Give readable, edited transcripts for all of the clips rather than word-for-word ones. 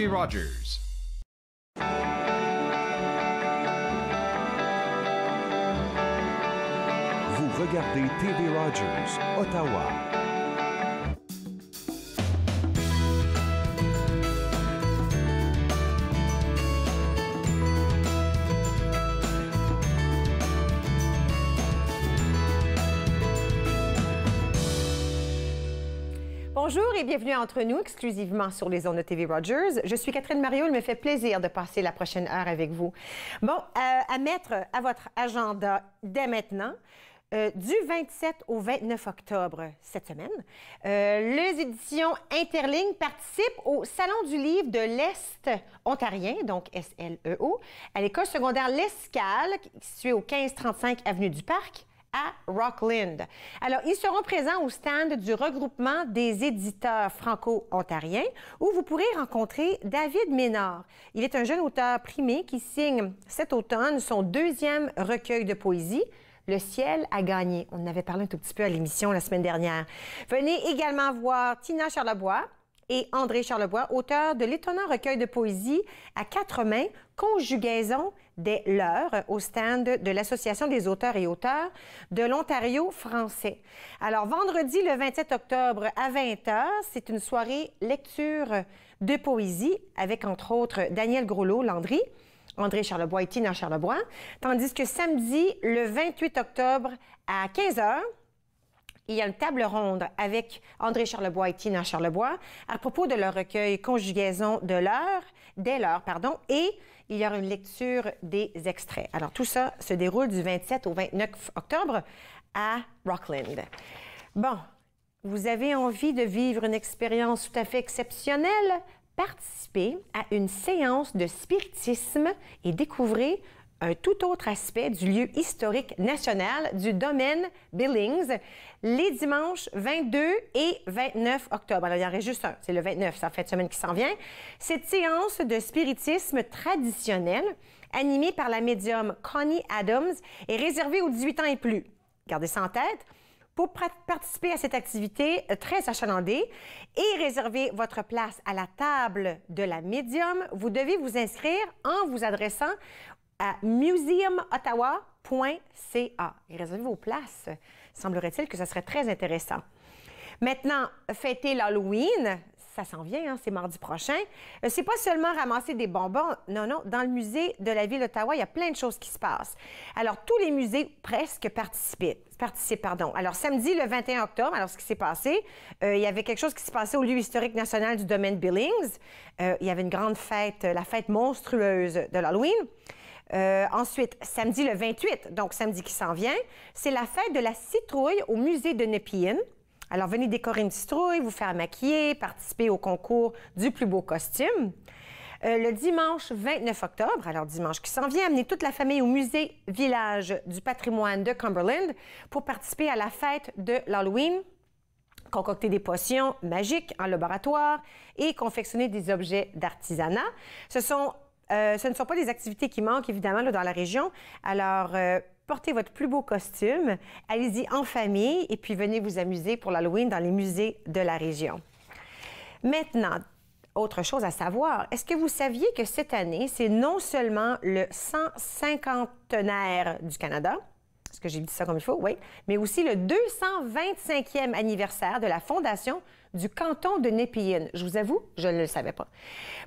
TV Rogers. Vous regardez TV Rogers, Ottawa. Bonjour et bienvenue à Entre nous, exclusivement sur les ondes de TV Rogers. Je suis Catherine Mariot, il me fait plaisir de passer la prochaine heure avec vous. Bon, à mettre à votre agenda dès maintenant, du 27 au 29 octobre cette semaine, les éditions Interligne participent au Salon du livre de l'Est ontarien, donc SLEO, à l'école secondaire L'Escale, située au 1535 Avenue du Parc, à Rockland. Alors, ils seront présents au stand du regroupement des éditeurs franco-ontariens où vous pourrez rencontrer David Ménard. Il est un jeune auteur primé qui signe cet automne son deuxième recueil de poésie, Le ciel a gagné. On en avait parlé un tout petit peu à l'émission la semaine dernière. Venez également voir Tina Charlebois et André Charlebois, auteurs de l'étonnant recueil de poésie à quatre mains, Conjugaison des leurs, au stand de l'Association des auteurs et auteurs de l'Ontario français. Alors, vendredi, le 27 octobre à 20h, c'est une soirée lecture de poésie avec, entre autres, Daniel Groslo-Landry, André Charlebois et Tina Charlebois, tandis que samedi, le 28 octobre à 15h, il y a une table ronde avec André Charlebois et Tina Charlebois à propos de leur recueil Conjugaison de des leurs, et il y aura une lecture des extraits. Alors, tout ça se déroule du 27 au 29 octobre à Rockland. Bon, vous avez envie de vivre une expérience tout à fait exceptionnelle? Participez à une séance de spiritisme et découvrez un tout autre aspect du lieu historique national du domaine Billings les dimanches 22 et 29 octobre. Alors, il y en reste juste un, c'est le 29, ça fait une semaine qui s'en vient. Cette séance de spiritisme traditionnel, animée par la médium Connie Adams, est réservée aux 18 ans et plus. Gardez ça en tête. Pour participer à cette activité très achalandée et réserver votre place à la table de la médium, vous devez vous inscrire en vous adressant à museumottawa.ca et réservez vos places. Semblerait-il que ça serait très intéressant. Maintenant, fêter l'Halloween, ça s'en vient, hein, c'est mardi prochain. C'est pas seulement ramasser des bonbons, non, dans le musée de la ville d'Ottawa, il y a plein de choses qui se passent. Alors, tous les musées presque participent. Alors, samedi, le 21 octobre, alors ce qui s'est passé, il y avait quelque chose qui s'est passé au lieu historique national du domaine Billings. Il y avait une grande fête, la fête monstrueuse de l'Halloween. Ensuite, samedi le 28, donc samedi qui s'en vient, c'est la fête de la citrouille au musée de Nepean. Alors, venez décorer une citrouille, vous faire maquiller, participer au concours du plus beau costume. Le dimanche 29 octobre, alors dimanche qui s'en vient, amenez toute la famille au musée Village du patrimoine de Cumberland pour participer à la fête de l'Halloween, concocter des potions magiques en laboratoire et confectionner des objets d'artisanat. Ce ne sont pas des activités qui manquent, évidemment, là, dans la région. Alors, portez votre plus beau costume, allez-y en famille et puis venez vous amuser pour l'Halloween dans les musées de la région. Maintenant, autre chose à savoir, est-ce que vous saviez que cette année, c'est non seulement le 150e du Canada, est-ce que j'ai dit ça comme il faut? Oui. Mais aussi le 225e anniversaire de la fondation du canton de Nepean. Je vous avoue, je ne le savais pas.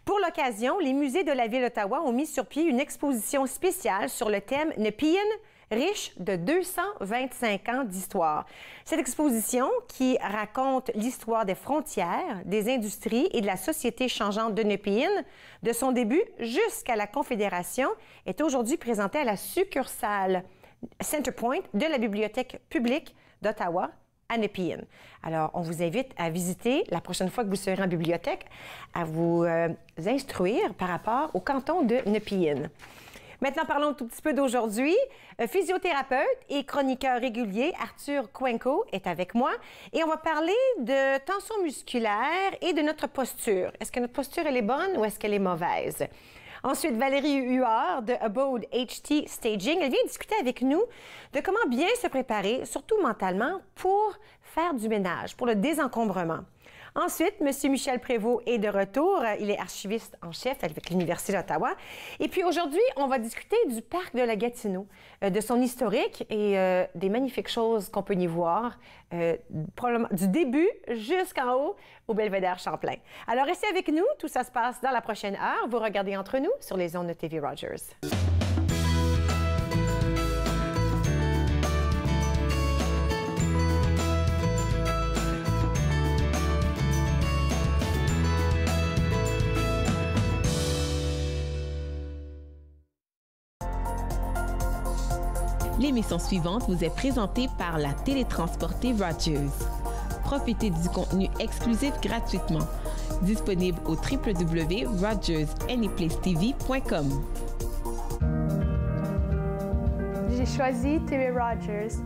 Pour l'occasion, les musées de la ville d'Ottawa ont mis sur pied une exposition spéciale sur le thème Nepean, riche de 225 ans d'histoire. Cette exposition, qui raconte l'histoire des frontières, des industries et de la société changeante de Nepean, de son début jusqu'à la Confédération, est aujourd'hui présentée à la succursale Centrepoint de la Bibliothèque publique d'Ottawa à Nepean. Alors, on vous invite à visiter la prochaine fois que vous serez en bibliothèque, à vous instruire par rapport au canton de Nepean. Maintenant, parlons un tout petit peu d'aujourd'hui. Physiothérapeute et chroniqueur régulier, Arthur Cuenco est avec moi et on va parler de tension musculaire et de notre posture. Est-ce que notre posture, elle est bonne ou est-ce qu'elle est mauvaise? Ensuite, Valérie Huard de Abode HT Staging, elle vient discuter avec nous de comment bien se préparer, surtout mentalement, pour faire du ménage, pour le désencombrement. Ensuite, M. Michel Prévost est de retour. Il est archiviste en chef avec l'Université d'Ottawa. Et puis aujourd'hui, on va discuter du parc de la Gatineau, de son historique et des magnifiques choses qu'on peut y voir, probablement du début jusqu'en haut au Belvédère Champlain. Alors restez avec nous, tout ça se passe dans la prochaine heure. Vous regardez Entre nous sur les ondes de TV Rogers. L'émission suivante vous est présentée par la télétransportée Rogers. Profitez du contenu exclusif gratuitement. Disponible au www.rogersanyplacetv.com. J'ai choisi TV Rogers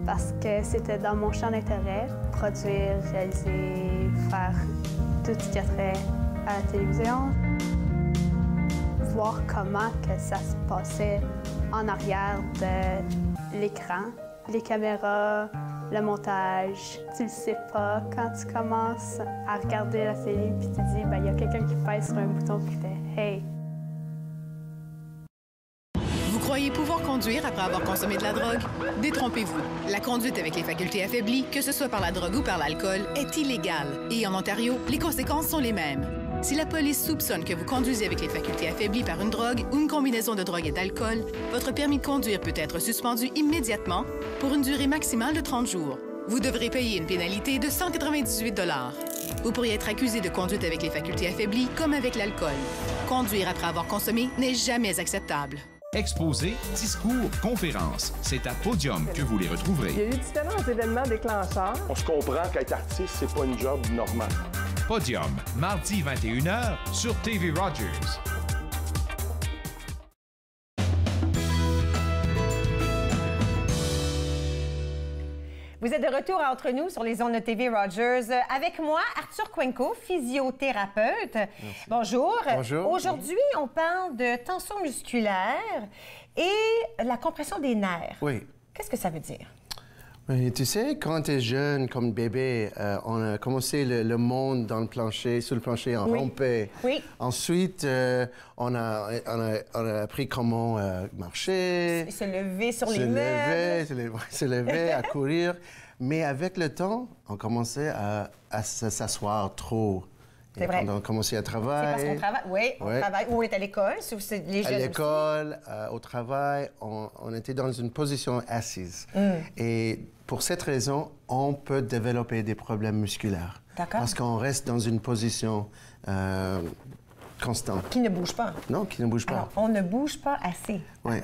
parce que c'était dans mon champ d'intérêt, produire, réaliser, faire tout ce qui a trait à la télévision. Voir comment que ça se passait en arrière de l'écran, les caméras, le montage. Tu le sais pas quand tu commences à regarder la télé puis tu te dis, il y a quelqu'un qui pèse sur un bouton qui fait « Hey ». Vous croyez pouvoir conduire après avoir consommé de la drogue? Détrompez-vous. La conduite avec les facultés affaiblies, que ce soit par la drogue ou par l'alcool, est illégale. Et en Ontario, les conséquences sont les mêmes. Si la police soupçonne que vous conduisez avec les facultés affaiblies par une drogue ou une combinaison de drogue et d'alcool, votre permis de conduire peut être suspendu immédiatement pour une durée maximale de 30 jours. Vous devrez payer une pénalité de 198 $. Vous pourriez être accusé de conduite avec les facultés affaiblies comme avec l'alcool. Conduire après avoir consommé n'est jamais acceptable. Exposés, discours, conférences. C'est à Podium que vous les retrouverez. Il y a eu différents événements déclencheurs. On se comprend qu'être artiste, c'est pas une job normale. Podium, mardi 21h sur TV Rogers. Vous êtes de retour Entre nous sur les ondes de TV Rogers. Avec moi, Arthur Cuenco, physiothérapeute. Merci. Bonjour. Bonjour. Aujourd'hui, on parle de tension musculaire et la compression des nerfs. Oui. Qu'est-ce que ça veut dire? Oui, tu sais, quand tu es jeune, comme bébé, on a commencé le monde dans le plancher, sur le plancher, on rampait. Oui. Ensuite, on a appris comment marcher. Se lever sur les meubles. Se lever, à courir. Mais avec le temps, on commençait à s'asseoir trop. C'est vrai. Quand on commençait à travailler. C'est parce qu'on travaille. Oui, on travaille. Ou on est à l'école. Si les jeunes à l'école, au travail, on était dans une position assise. Et pour cette raison, on peut développer des problèmes musculaires. D'accord. Parce qu'on reste dans une position constante. Qui ne bouge pas. Non, qui ne bouge pas. Alors, on ne bouge pas assez,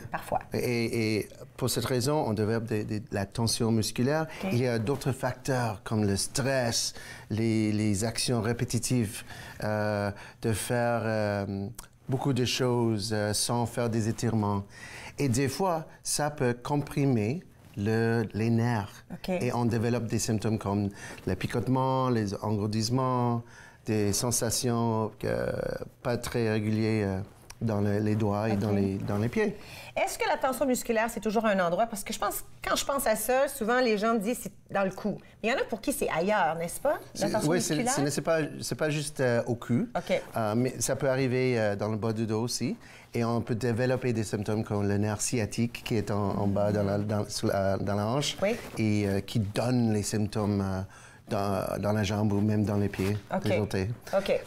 parfois. Et pour cette raison, on développe de la tension musculaire. Okay. Il y a d'autres facteurs comme le stress, les actions répétitives, de faire beaucoup de choses sans faire des étirements. Et des fois, ça peut comprimer les nerfs. Okay. Et on développe des symptômes comme le picotement, les engourdissements, des sensations pas très régulières dans les doigts et dans les pieds. Est-ce que la tension musculaire, c'est toujours un endroit? Parce que quand je pense à ça, souvent les gens me disent c'est dans le cou. Mais il y en a pour qui c'est ailleurs, n'est-ce pas? La tension musculaire? Oui, c'est pas juste au cou. Okay. Mais ça peut arriver dans le bas du dos aussi. Et on peut développer des symptômes comme le nerf sciatique qui est en bas dans la hanche et qui donne les symptômes dans la jambe ou même dans les pieds, les orteils.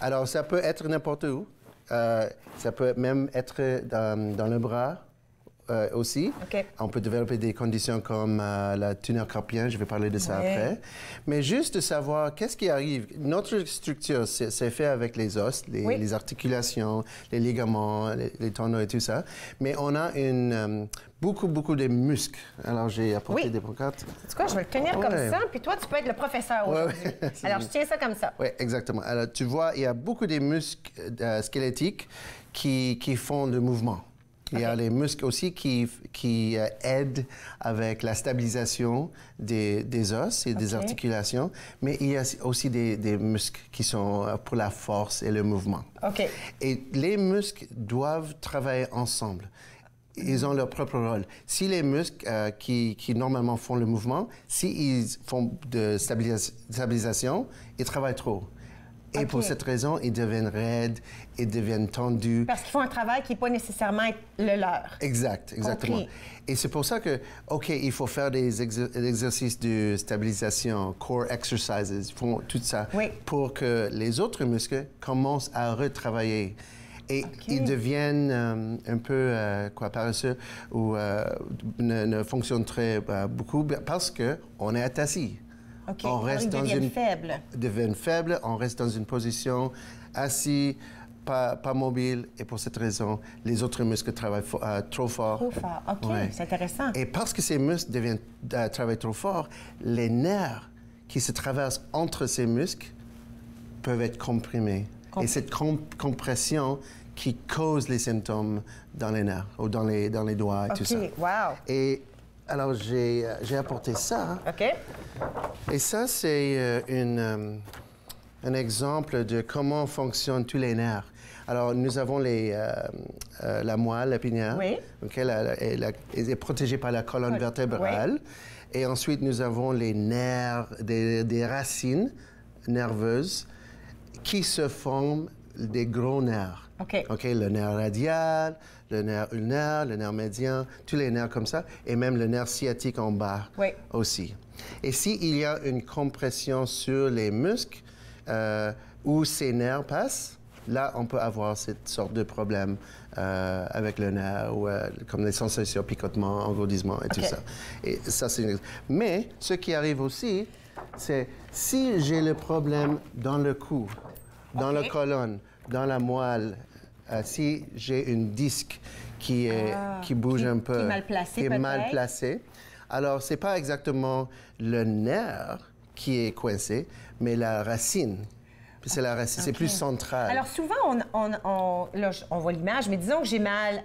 Alors, ça peut être n'importe où. Ça peut même être dans le bras aussi. On peut développer des conditions comme la tunnel carpien, je vais parler de ça après. Mais juste de savoir qu'est-ce qui arrive. Notre structure, c'est fait avec les os, les articulations, les ligaments, les tendons et tout ça. Mais on a beaucoup de muscles. Alors, j'ai apporté des pancartes. C'est quoi, je vais le tenir comme ça, puis toi, tu peux être le professeur aujourd'hui. Alors, je tiens ça comme ça. Oui, exactement. Alors, tu vois, il y a beaucoup de muscles squelettiques qui font le mouvement. Il y a les muscles aussi qui aident avec la stabilisation des os et des articulations, mais il y a aussi des muscles qui sont pour la force et le mouvement. Et les muscles doivent travailler ensemble. Ils ont leur propre rôle. Si les muscles qui normalement font le mouvement, s'ils font de stabilisation, ils travaillent trop. Et pour cette raison, ils deviennent raides, ils deviennent tendus. Parce qu'ils font un travail qui n'est pas nécessairement le leur. Exactement. Compris. Et c'est pour ça que, OK, il faut faire des exercices de stabilisation, core exercises, ils font tout ça pour que les autres muscles commencent à retravailler. Et ils deviennent un peu paresseux ou ne fonctionnent très beaucoup parce qu'on est assis. OK. On reste ils deviennent faibles. On reste dans une position assis, pas mobile. Et pour cette raison, les autres muscles travaillent trop fort. Trop fort. OK, c'est intéressant. Et parce que ces muscles travaillent trop fort, les nerfs qui se traversent entre ces muscles peuvent être comprimés. Et cette compression qui cause les symptômes dans les nerfs ou dans les doigts et tout ça. Wow. Et alors, j'ai apporté ça. OK. Et ça, c'est un exemple de comment fonctionnent tous les nerfs. Alors, nous avons la moelle épinière. Oui. Okay, elle est protégée par la colonne vertébrale. Oui. Et ensuite, nous avons les nerfs, des racines nerveuses qui se forment des gros nerfs. OK. Le nerf radial, le nerf ulnaire, le nerf médian, tous les nerfs comme ça, et même le nerf sciatique en bas aussi. Et s'il y a une compression sur les muscles où ces nerfs passent, là, on peut avoir cette sorte de problème avec le nerf, ou, comme les sensations, picotement, engourdissement et tout ça. Et ça, c'est Mais ce qui arrive aussi, c'est si j'ai le problème dans le cou, dans la colonne, dans la moelle, si j'ai une disque qui bouge un peu, qui est mal placé, alors c'est pas exactement le nerf qui est coincé, mais la racine. Puis c'est la racine, c'est plus central. Alors souvent, on voit l'image, mais disons que j'ai mal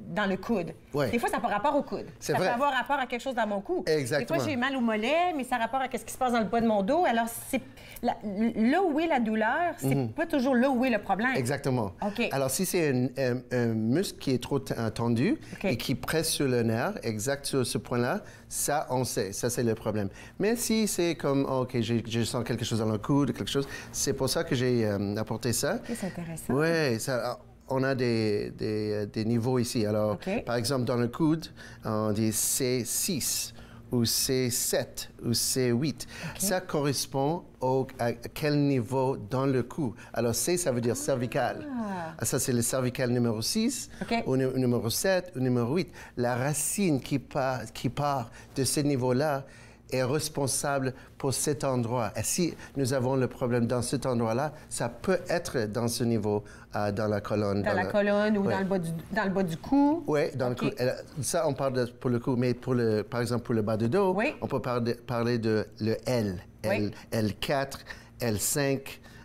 dans le coude. Ouais. Des fois, ça n'a pas rapport au coude. Ça peut avoir rapport à quelque chose dans mon cou. Exactement. Des fois, j'ai mal au mollet, mais ça a rapport à ce qui se passe dans le bas de mon dos. Alors, là où est la douleur, c'est pas toujours là où est le problème. Exactement. OK. Alors, si c'est un muscle qui est trop tendu et qui presse sur le nerf, exact sur ce point-là, ça, on sait. Ça, c'est le problème. Mais si c'est comme, OK, je sens quelque chose dans le coude, quelque chose, c'est pour ça que j'ai apporté ça. OK, c'est intéressant. Oui, ça... On a des niveaux ici. Alors, par exemple, dans le coude, on dit C6 ou C7 ou C8. Ça correspond à quel niveau dans le cou. Alors, C, ça veut dire cervical. Ça, c'est le cervical numéro 6 ou numéro 7 ou numéro 8. La racine qui part de ce niveau-là est responsable pour cet endroit. Et si nous avons le problème dans cet endroit-là, ça peut être dans ce niveau, dans la colonne. Dans la colonne ou dans le bas du cou. Oui, dans le cou. Ça, on parle pour le cou, mais par exemple, pour le bas du dos, on peut parler de le L. L4, L5,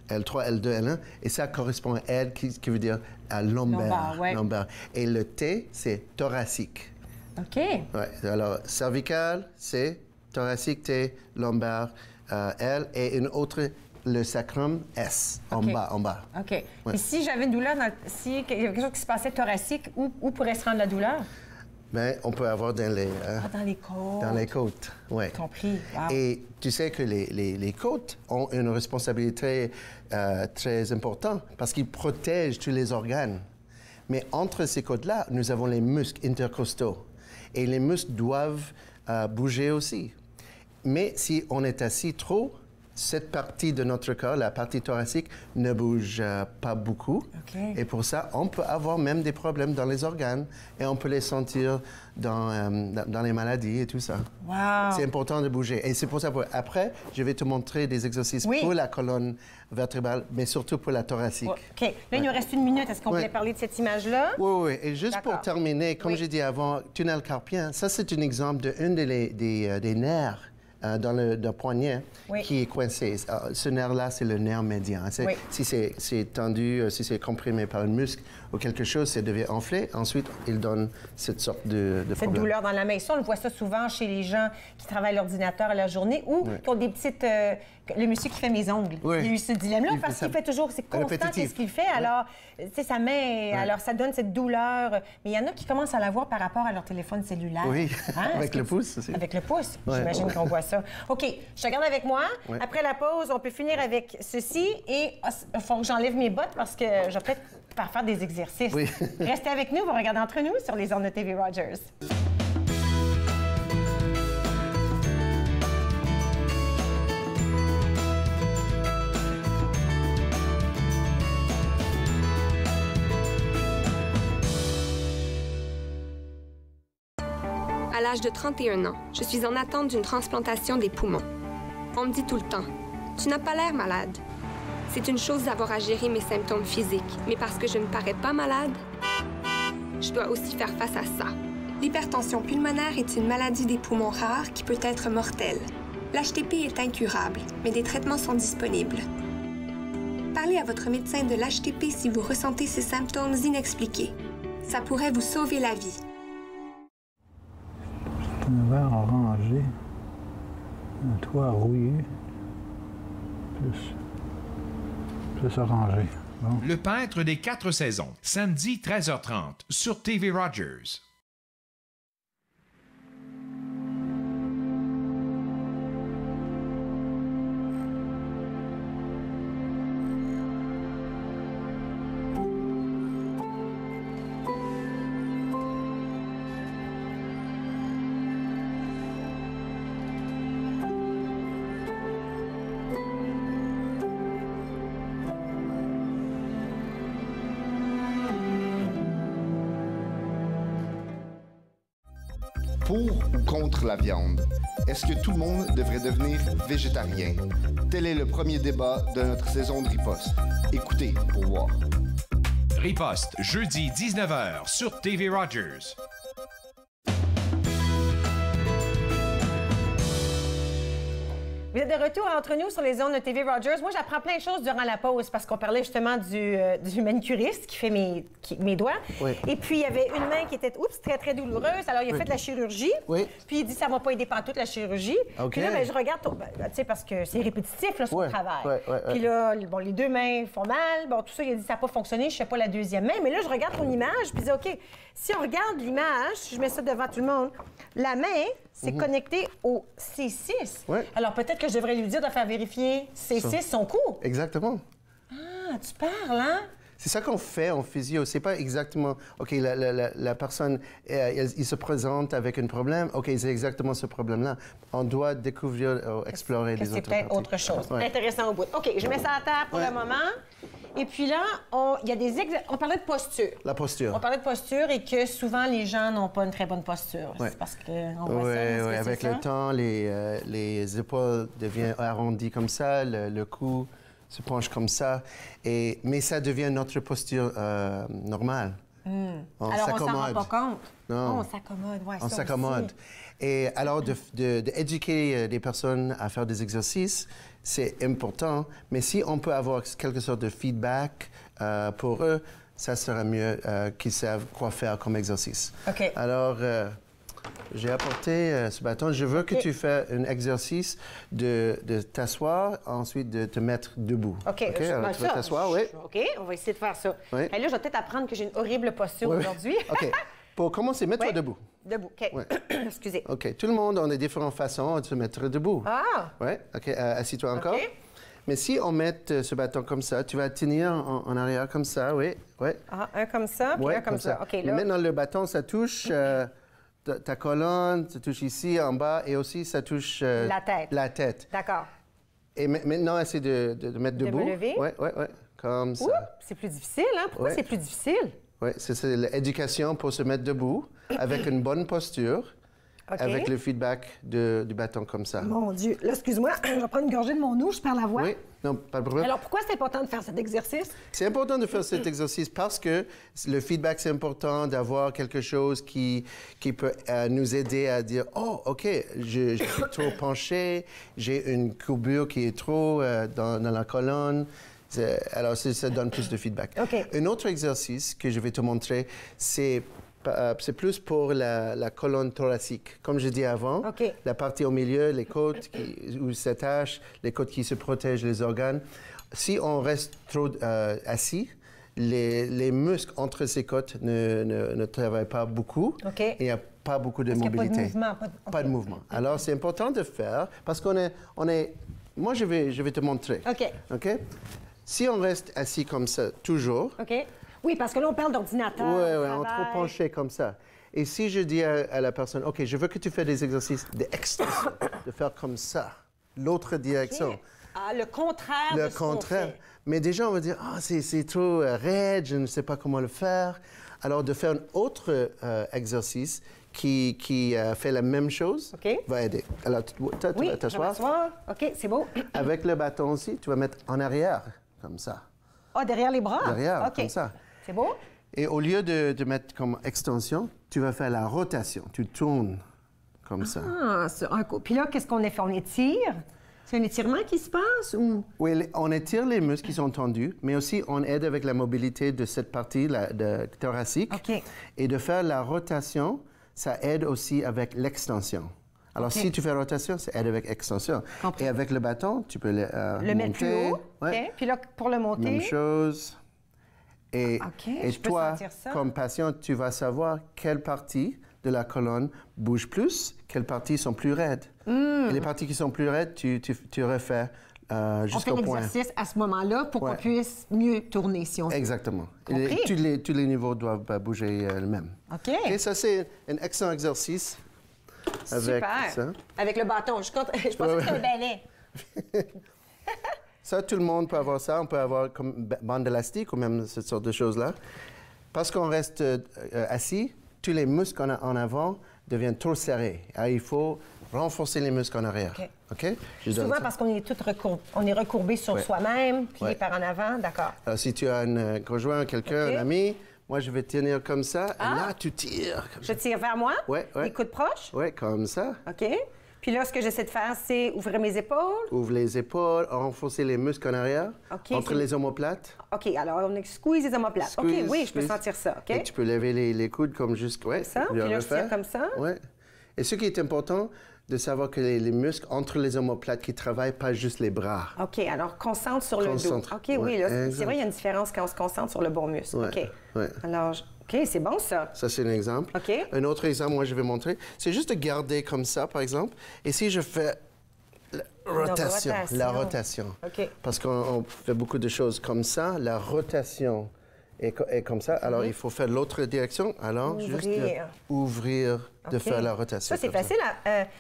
L3, L2, L1. Et ça correspond à L, qui veut dire à lombaire. Lombaire. Et le T, c'est thoracique. OK. Ouais. Alors, cervical, c'est thoracique, T, lombaire, L, et une autre, le sacrum, S, en bas. OK. Et si j'avais une douleur, si quelque chose qui se passait thoracique, où pourrait se rendre la douleur? Bien, on peut avoir dans les... dans les côtes. Dans les côtes, oui. Compris. Wow. Et tu sais que les côtes ont une responsabilité très importante parce qu'ils protègent tous les organes. Mais entre ces côtes-là, nous avons les muscles intercostaux. Et les muscles doivent bouger aussi. Mais si on est assis trop, cette partie de notre corps, la partie thoracique, ne bouge pas beaucoup. Et pour ça, on peut avoir même des problèmes dans les organes et on peut les sentir dans les maladies et tout ça. Wow. C'est important de bouger. Et c'est pour ça après, je vais te montrer des exercices pour la colonne vertébrale, mais surtout pour la thoracique. OK. Là, il nous reste une minute. Est-ce qu'on voulait parler de cette image-là? Oui. Et juste pour terminer, comme j'ai dit avant, tunnel carpien, ça, c'est un exemple d'un des nerfs dans le poignet qui est coincé. Ce nerf-là, c'est le nerf médian. Si c'est tendu, si c'est comprimé par un muscle ou quelque chose, ça devient enflé. Ensuite, il donne cette sorte de problème. Cette douleur dans la main. Ça, on le voit ça souvent chez les gens qui travaillent à l'ordinateur à la journée ou qui ont des petites... le monsieur qui fait mes ongles. Oui. Il a eu ce dilemme-là Il parce fait qu'il ça fait toujours, c'est constant répétitif. qu'est-ce qu'il fait. Alors, tu sais, sa main, alors ça donne cette douleur. Mais il y en a qui commencent à la voir par rapport à leur téléphone cellulaire. Oui, Hein? avec le pouce aussi. Avec le pouce, Ouais. j'imagine qu'on voit ça. OK, je te garde avec moi. Ouais. Après la pause, on peut finir avec ceci et il faut que j'enlève mes bottes parce que je vais peut-être faire des exercices. Oui. Restez avec nous, on va regarder entre nous sur les ondes de TV Rogers. À l'âge de 31 ans, je suis en attente d'une transplantation des poumons. On me dit tout le temps, « Tu n'as pas l'air malade. » C'est une chose d'avoir à gérer mes symptômes physiques, mais parce que je ne parais pas malade, je dois aussi faire face à ça. L'hypertension pulmonaire est une maladie des poumons rare qui peut être mortelle. L'HTP est incurable, mais des traitements sont disponibles. Parlez à votre médecin de l'HTP si vous ressentez ces symptômes inexpliqués. Ça pourrait vous sauver la vie. C'est un verre orangé, un toit rouillé, plus orangé. Bon. Le peintre des 4 saisons, samedi 13h30 sur TV Rogers. Pour ou contre la viande? Est-ce que tout le monde devrait devenir végétarien? Tel est le premier débat de notre saison de Riposte. Écoutez pour voir. Riposte, jeudi 19h sur TV Rogers. Vous êtes de retour entre nous sur les ondes de TV Rogers. Moi, j'apprends plein de choses durant la pause parce qu'on parlait justement du manicuriste qui fait mes doigts. Oui. Et puis, il y avait une main qui était très, très douloureuse. Alors, il a fait de la chirurgie. Oui. Puis, il dit ça ne va pas aider pantoute la chirurgie. OK. Puis là, ben, je regarde, tu sais, parce que c'est répétitif, là, son travail. Puis là, bon, les deux mains font mal. Bon, tout ça, il a dit ça n'a pas fonctionné. Je ne sais pas la deuxième main. Mais là, je regarde ton image. Puis, je dis, OK, si on regarde l'image, je mets ça devant tout le monde, la main, c'est connecté au C6. Oui. Alors, peut-être que je devrais lui dire de faire vérifier C6, son coup. Exactement. Ah, tu parles, hein? C'est ça qu'on fait en physio. C'est pas exactement, OK, la personne, il se présente avec un problème. OK, c'est exactement ce problème-là. On doit découvrir, explorer des autres c'est peut-être autre chose. Ouais. Intéressant au bout. OK, je mets ça à terre pour le moment. Et puis là, il y a on parlait de posture. La posture. On parlait de posture et que souvent, les gens n'ont pas une très bonne posture. Ouais. C'est parce qu'on voit ça. Oui, avec le temps, les épaules deviennent arrondies comme ça, le cou se penche comme ça. Mais ça devient notre posture normale. Alors, on s'en rend pas compte. Non. On s'accommode, oui. On s'accommode. Et alors, d'éduquer les personnes à faire des exercices, c'est important. Mais si on peut avoir quelque sorte de feedback pour eux, ça sera mieux qu'ils savent quoi faire comme exercice. OK. Alors, j'ai apporté ce bâton. Je veux que tu fasses un exercice de t'asseoir, ensuite de te mettre debout. OK. Alors, tu vas t'asseoir, oui. OK, on va essayer de faire ça. Oui. Et là, je vais peut-être apprendre que j'ai une horrible posture aujourd'hui. OK. Pour commencer, mets-toi debout. Debout, OK. Ouais. Excusez. OK. Tout le monde a des différentes façons de se mettre debout. Ah! Oui. OK. Assis-toi encore. OK. Mais si on met ce bâton comme ça, tu vas tenir en arrière comme ça, oui. Ah, un comme ça, puis un comme ça. OK, là. Maintenant, le bâton, ça touche ta colonne, ça touche ici, en bas, et aussi, ça touche la tête. D'accord. Et maintenant, essaie de mettre debout. De me lever? Oui. Comme ça. Oups, c'est plus difficile, hein? Pourquoi c'est plus difficile? Oui, c'est l'éducation pour se mettre debout, avec une bonne posture, avec le feedback du bâton comme ça. Mon Dieu. Là, excuse-moi, je vais prendre une gorgée de mon eau, je perds la voix. Oui, non, pas de problème. Alors, pourquoi c'est important de faire cet exercice? C'est important de faire cet exercice parce que le feedback, c'est important d'avoir quelque chose qui peut nous aider à dire « Oh, OK, je suis trop penché, j'ai une courbure qui est trop dans la colonne. » Alors, ça donne plus de feedback. OK. Un autre exercice que je vais te montrer, c'est C'est plus pour la colonne thoracique. Comme je dis avant, la partie au milieu, les côtes où s'attachent, les côtes qui se protègent, les organes. Si on reste trop assis, les muscles entre ces côtes ne travaillent pas beaucoup. Et il n'y a pas beaucoup de mobilité. Pas de mouvement. Alors, c'est important de faire parce qu'on est... Moi, je vais te montrer. OK? Si on reste assis comme ça, toujours... Oui, parce que là, on parle d'ordinateur. Oui, on est trop penché comme ça. Et si je dis à la personne, OK, je veux que tu fasses des exercices d'extension, de faire comme ça, l'autre direction. Le contraire Le contraire. Mais déjà, on va dire, c'est trop raide, je ne sais pas comment le faire. Alors, de faire un autre exercice qui fait la même chose va aider. Alors, tu vas t'asseoir. OK, c'est beau. Avec le bâton aussi, tu vas mettre en arrière, comme ça. Derrière les bras? Derrière, comme ça. C'est beau. Et au lieu de mettre comme extension, tu vas faire la rotation. Tu tournes comme ça. Puis là, qu'est-ce qu'on fait? On étire? C'est un étirement qui se passe ou? Oui, on étire les muscles qui sont tendus, mais aussi on aide avec la mobilité de cette partie thoracique. Et de faire la rotation, ça aide aussi avec l'extension. Alors, si tu fais rotation, ça aide avec extension. Et avec le bâton, tu peux le mettre plus haut. Puis là, pour le monter... Même chose. Et toi, comme patient, tu vas savoir quelle partie de la colonne bouge plus, quelles parties sont plus raides. Et les parties qui sont plus raides, tu refais jusqu'au point. On fait l'exercice à ce moment-là pour qu'on puisse mieux tourner, si on veut. Exactement. Tous les niveaux doivent bouger le même. Et ça, c'est un excellent exercice. Avec ça. Avec le bâton. Je pense que c'est un balai. Ça, tout le monde peut avoir ça. On peut avoir comme bande élastique ou même cette sorte de choses-là. Parce qu'on reste assis, tous les muscles en avant deviennent trop serrés. Alors, il faut renforcer les muscles en arrière. Souvent parce qu'on est recourbé sur soi-même, plié par en avant. D'accord. Alors, si tu as un conjoint, quelqu'un, un ami, moi, je vais tenir comme ça. Et là, tu tires. Je tire vers moi? Les coudes proches? Oui, comme ça. OK. Puis là, ce que j'essaie de faire, c'est ouvrir mes épaules. Ouvre les épaules, renforcer les muscles en arrière, entre les omoplates. OK, alors on squeeze les omoplates. OK, oui, je peux sentir ça. Et tu peux lever les coudes comme juste... ça, puis là, je tire comme ça. Oui. Et ce qui est important, de savoir que les muscles entre les omoplates qui travaillent, pas juste les bras. OK, alors concentre sur le dos. OK, oui, là, c'est vrai, il y a une différence quand on se concentre sur le bon muscle. OK. Alors... OK, c'est bon, ça. Ça, c'est un exemple. Un autre exemple, moi, je vais montrer. C'est juste de garder comme ça, par exemple. Et si je fais la rotation. Parce qu'on fait beaucoup de choses comme ça. La rotation est comme ça. Alors, il faut faire l'autre direction. Alors, juste ouvrir, de faire la rotation. Ça, c'est facile.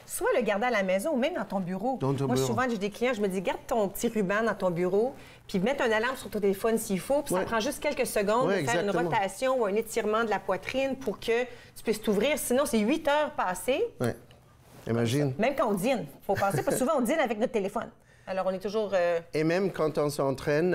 Soit le garder à la maison ou même dans ton bureau. Moi, souvent, j'ai des clients, je me dis, garde ton petit ruban dans ton bureau, puis mettre une alarme sur ton téléphone s'il faut, puis ça prend juste quelques secondes de faire une rotation ou un étirement de la poitrine pour que tu puisses t'ouvrir. Sinon, c'est 8 heures passées. Imagine. Même quand on dîne. Il faut penser, parce que souvent, on dîne avec notre téléphone. Alors, on est toujours... Et même quand on s'entraîne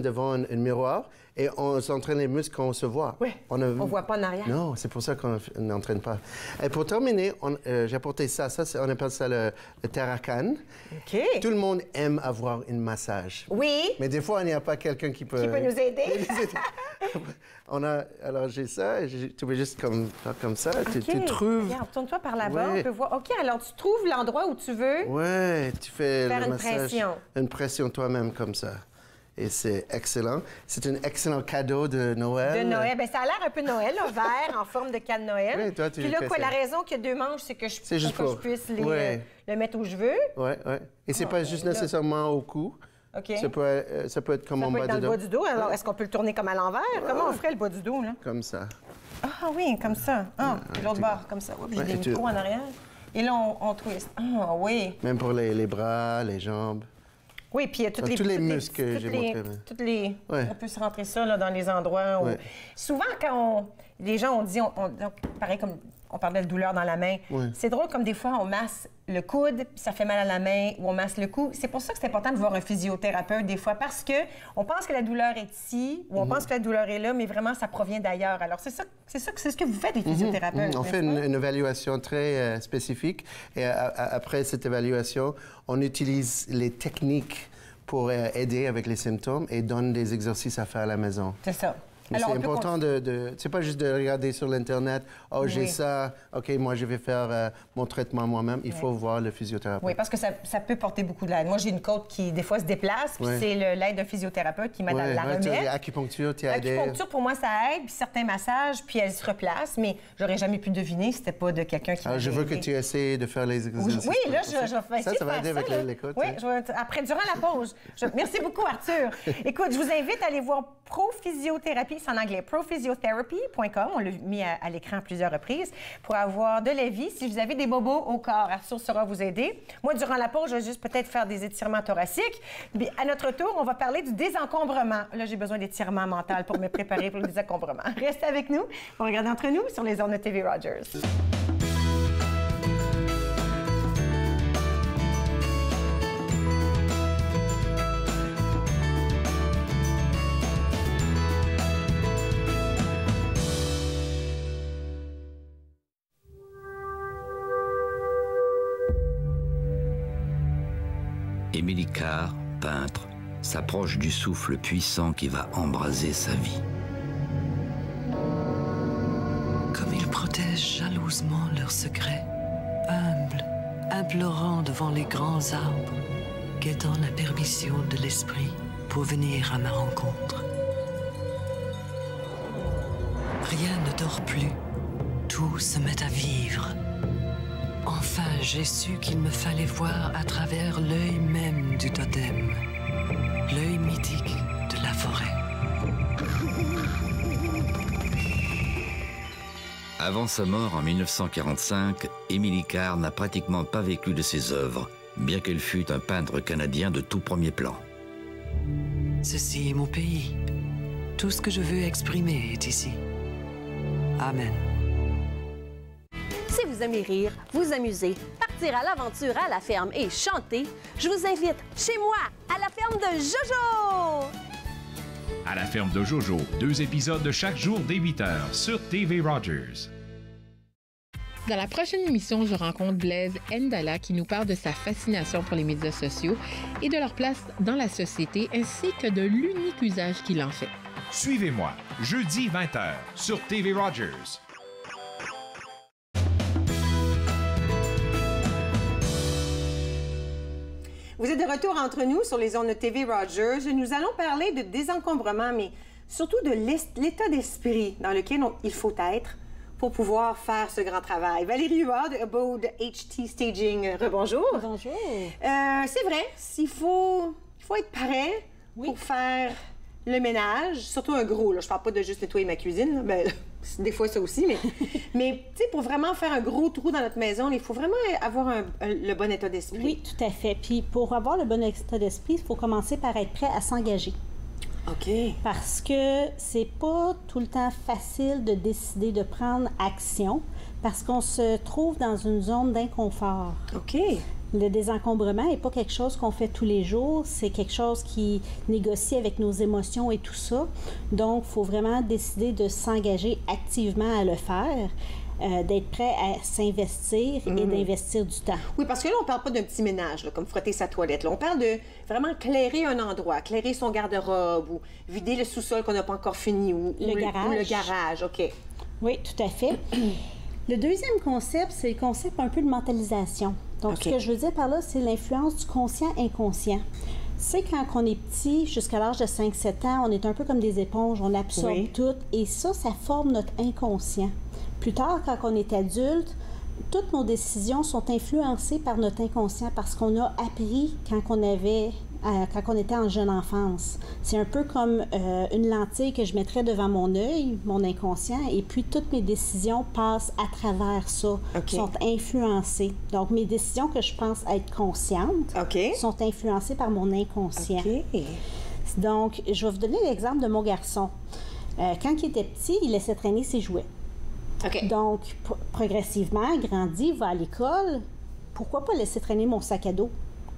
devant un miroir et on s'entraîne les muscles quand on se voit. On ne voit pas en arrière. Non, c'est pour ça qu'on n'entraîne pas. Et pour terminer, j'ai apporté ça. On appelle ça le Terracan. Tout le monde aime avoir un massage. Oui. Mais des fois, il n'y a pas quelqu'un qui peut... Qui peut nous aider. Alors, j'ai ça. Tu peux juste faire comme ça. Tu trouves... Regarde, tourne-toi par là-bas. On peut voir. OK, alors tu trouves l'endroit où tu veux. Oui, tu fais faire le une massage. Pression. Une pression toi-même comme ça. Et c'est excellent. C'est un excellent cadeau de Noël. De Noël. Bien, ça a l'air un peu Noël, là, vert, en forme de canne Noël. Oui, toi, tu Puis là, la raison qu'il y a 2 manches, c'est que je puisse le mettre où je veux. Oui, oui. Et c'est pas juste nécessairement au cou. Ça peut être comme en bas du dos. Ça peut être dans le bas du dos. Alors, est-ce qu'on peut le tourner comme à l'envers? Comment on ferait le bas du dos, là? Comme ça. Ah oui, comme ça. Puis l'autre bord, comme ça. Oups, j'ai des micros en arrière. Et là, on twist. Ah oui. Même pour les bras, les jambes. Oui, puis il y a tous les muscles que j'ai montrés. On peut se rentrer ça là, dans les endroits où... Souvent, quand les gens ont dit... pareil comme on parlait de douleur dans la main. C'est drôle comme des fois, on masse le coude, puis ça fait mal à la main, ou on masse le cou. C'est pour ça que c'est important de voir un physiothérapeute des fois, parce que on pense que la douleur est ici, ou on pense que la douleur est là, mais vraiment, ça provient d'ailleurs. Alors, c'est ce que vous faites, les physiothérapeutes. On fait une évaluation très spécifique, et après cette évaluation, on utilise les techniques pour aider avec les symptômes et donne des exercices à faire à la maison. C'est ça. C'est important c'est pas juste de regarder sur l'Internet, « Oh, j'ai ça, OK, moi, je vais faire mon traitement moi-même. » Il faut voir le physiothérapeute. Oui, parce que ça peut porter beaucoup d'aide. Moi, j'ai une côte qui, des fois, se déplace, puis c'est l'aide d'un physiothérapeute qui m'aide à la remettre. L'acupuncture, tu as aidé. L'acupuncture, pour moi, ça aide, puis certains massages, puis elle se replace, mais j'aurais jamais pu deviner si c'était pas de quelqu'un qui je veux que tu essaies de faire les exercices. Oui, là, je vais essayer ça va aider avec l'écoute. Oui, après, durant la pause. Merci beaucoup, Arthur. Écoute, je vous invite à aller voir Prophysiothérapie, c'est en anglais, prophysiotherapy.com. On l'a mis à l'écran à plusieurs reprises pour avoir de la vie. Si vous avez des bobos au corps, Arthur saura vous aider. Moi, durant la pause, je vais juste peut-être faire des étirements thoraciques. Puis, à notre tour, on va parler du désencombrement. Là, j'ai besoin d'étirements mentaux pour me préparer pour le désencombrement. Restez avec nous. On regarde entre nous sur les ondes de TV Rogers. Émilie Carr, peintre, s'approche du souffle puissant qui va embraser sa vie. Comme ils protègent jalousement leurs secrets, humbles, implorant devant les grands arbres, guettant la permission de l'esprit pour venir à ma rencontre. Rien ne dort plus, tout se met à vivre. Enfin, j'ai su qu'il me fallait voir à travers l'œil même du totem, l'œil mythique de la forêt. Avant sa mort en 1945, Émilie Carr n'a pratiquement pas vécu de ses œuvres, bien qu'elle fût un peintre canadien de tout premier plan. Ceci est mon pays. Tout ce que je veux exprimer est ici. Amen. Si vous aimez rire, vous amuser, partir à l'aventure à la ferme et chanter, je vous invite chez moi, à la ferme de Jojo! À la ferme de Jojo, 2 épisodes de chaque jour dès 8h sur TV Rogers. Dans la prochaine émission, je rencontre Blaise Ndala qui nous parle de sa fascination pour les médias sociaux et de leur place dans la société ainsi que de l'unique usage qu'il en fait. Suivez-moi, jeudi 20h sur TV Rogers. Vous êtes de retour entre nous sur les ondes de TV Rogers. Nous allons parler de désencombrement, mais surtout de l'état d'esprit dans lequel il faut être pour pouvoir faire ce grand travail. Valérie Huard de Abode HT Staging, rebonjour. Bonjour. C'est vrai, il faut être parent pour faire le ménage, surtout un gros. Là. Je parle pas de juste nettoyer ma cuisine, mais des fois ça aussi, mais tu sais, pour vraiment faire un gros trou dans notre maison, il faut vraiment avoir le bon état d'esprit. Oui, tout à fait. Puis pour avoir le bon état d'esprit, il faut commencer par être prêt à s'engager. OK. Parce que c'est pas tout le temps facile de décider de prendre action parce qu'on se trouve dans une zone d'inconfort. OK. Le désencombrement n'est pas quelque chose qu'on fait tous les jours, c'est quelque chose qui négocie avec nos émotions et tout ça. Donc, il faut vraiment décider de s'engager activement à le faire, d'être prêt à s'investir et d'investir du temps. Oui, parce que là, on ne parle pas d'un petit ménage, là, comme frotter sa toilette. Là. On parle de vraiment clairer un endroit, clairer son garde-robe ou vider le sous-sol qu'on n'a pas encore fini ou le garage. OK. Oui, tout à fait. Le deuxième concept, c'est le concept un peu de mentalisation. Donc, ce que je veux dire par là, c'est l'influence du conscient-inconscient. C'est quand on est petit, jusqu'à l'âge de 5-7 ans, on est un peu comme des éponges, on absorbe tout, et ça forme notre inconscient. Plus tard, quand on est adulte, toutes nos décisions sont influencées par notre inconscient parce qu'on a appris quand on était en jeune enfance. C'est un peu comme une lentille que je mettrais devant mon œil, mon inconscient, et puis toutes mes décisions passent à travers ça, sont influencées. Donc, mes décisions que je pense être conscientes sont influencées par mon inconscient. Donc, je vais vous donner l'exemple de mon garçon. Quand il était petit, il laissait traîner ses jouets. Donc, progressivement, grandit, va à l'école. Pourquoi pas laisser traîner mon sac à dos?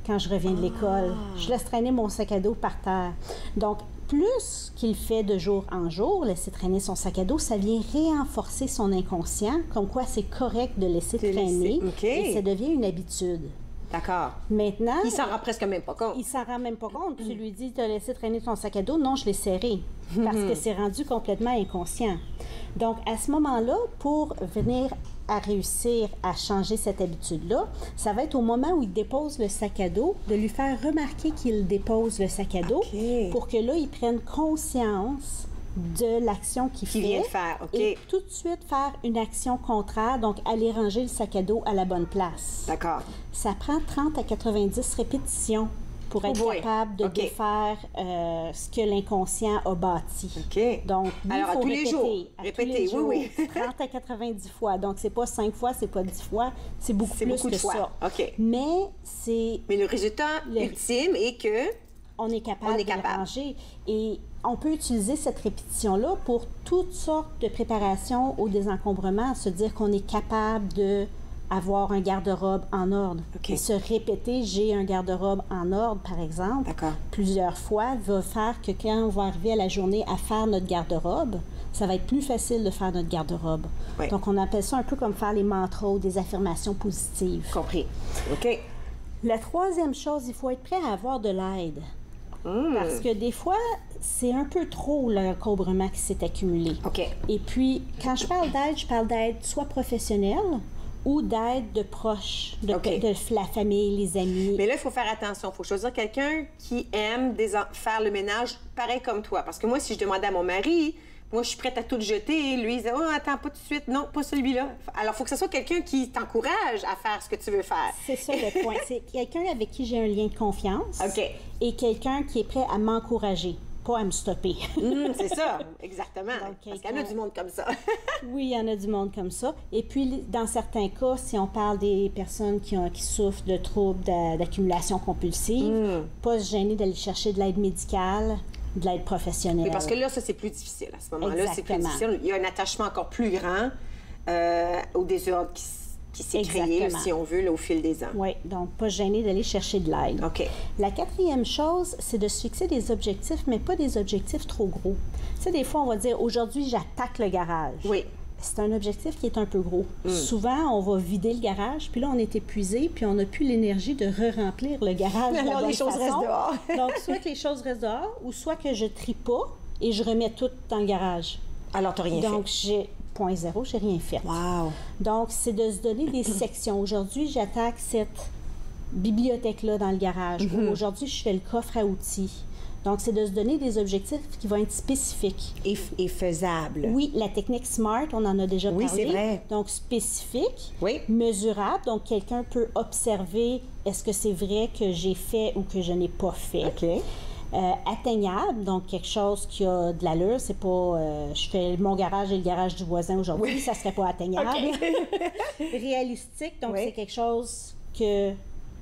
Quand je reviens de l'école, je laisse traîner mon sac à dos par terre. Donc, plus qu'il fait de jour en jour, laisser traîner son sac à dos, ça vient renforcer son inconscient, comme quoi c'est correct de laisser traîner, et ça devient une habitude. D'accord. Maintenant... Il s'en rend presque même pas compte. Il s'en rend même pas compte. Tu lui dis, tu as laissé traîner ton sac à dos. Non, je l'ai serré. Parce que c'est rendu complètement inconscient. Donc, à ce moment-là, pour venir à réussir à changer cette habitude-là, ça va être au moment où il dépose le sac à dos, de lui faire remarquer qu'il dépose le sac à dos pour que là, il prenne conscience de l'action qu'il vient de faire, OK. Et tout de suite faire une action contraire, donc aller ranger le sac à dos à la bonne place. D'accord. Ça prend 30 à 90 répétitions pour être capable de défaire ce que l'inconscient a bâti. OK. Donc, alors, à tous les jours. Répéter, oui. 30 à 90 fois. Donc, c'est pas 5 fois, c'est pas 10 fois, c'est beaucoup plus que ça. OK. Mais c'est... Mais le résultat ultime est que... On est capable de ranger. Et on peut utiliser cette répétition-là pour toutes sortes de préparations au désencombrement, se dire qu'on est capable de avoir un garde-robe en ordre. Et se répéter, j'ai un garde-robe en ordre, par exemple, plusieurs fois, va faire que quand on va arriver à la journée à faire notre garde-robe, ça va être plus facile de faire notre garde-robe. Oui. Donc, on appelle ça un peu comme faire les mantras ou des affirmations positives. Compris. OK. La troisième chose, il faut être prêt à avoir de l'aide. Parce que des fois, c'est un peu trop l'encombrement qui s'est accumulé. OK. Et puis, quand je parle d'aide soit professionnelle ou d'aide de proches, de la famille, les amis. Mais là, il faut faire attention. Il faut choisir quelqu'un qui aime faire le ménage pareil comme toi. Parce que moi, si je demandais à mon mari... Moi, je suis prête à tout jeter. Lui, il disait, oh, attends, pas tout de suite. Non, pas celui-là. Alors, il faut que ce soit quelqu'un qui t'encourage à faire ce que tu veux faire. C'est ça le point. C'est quelqu'un avec qui j'ai un lien de confiance. OK. Et quelqu'un qui est prêt à m'encourager, pas à me stopper. C'est ça, exactement. Donc, parce qu'il y en a du monde comme ça. Oui, il y en a du monde comme ça. Et puis, dans certains cas, si on parle des personnes qui souffrent de troubles d'accumulation compulsive, pas se gêner d'aller chercher de l'aide médicale, de l'aide professionnelle. Oui, parce que là, ça, c'est plus difficile. À ce moment-là, c'est plus difficile. Il y a un attachement encore plus grand au désordre qui s'est créé, si on veut, là, au fil des ans. Oui, donc pas gêné d'aller chercher de l'aide. OK. La quatrième chose, c'est de se fixer des objectifs, mais pas des objectifs trop gros. Tu sais, des fois, on va dire, aujourd'hui, j'attaque le garage. Oui. C'est un objectif qui est un peu gros. Souvent, on va vider le garage, puis là, on est épuisé, puis on n'a plus l'énergie de re-remplir le garage de la bonne les choses restent dehors. Donc, soit que les choses restent dehors, ou soit que je trie pas et je remets tout dans le garage. Alors, tu n'as rien fait. Donc, j'ai point zéro, j'ai rien fait. Wow! Donc, c'est de se donner des sections. Aujourd'hui, j'attaque cette bibliothèque-là dans le garage. Aujourd'hui, je fais le coffre à outils. Donc, c'est de se donner des objectifs qui vont être spécifiques. Et faisables. Oui, la technique SMART, on en a déjà parlé. Oui, c'est vrai. Donc, spécifique, mesurable. Donc, quelqu'un peut observer est-ce que c'est vrai que j'ai fait ou que je n'ai pas fait. OK. Atteignable, donc quelque chose qui a de l'allure. C'est pas je fais mon garage et le garage du voisin aujourd'hui, ça serait pas atteignable. Réalistique, donc c'est quelque chose que,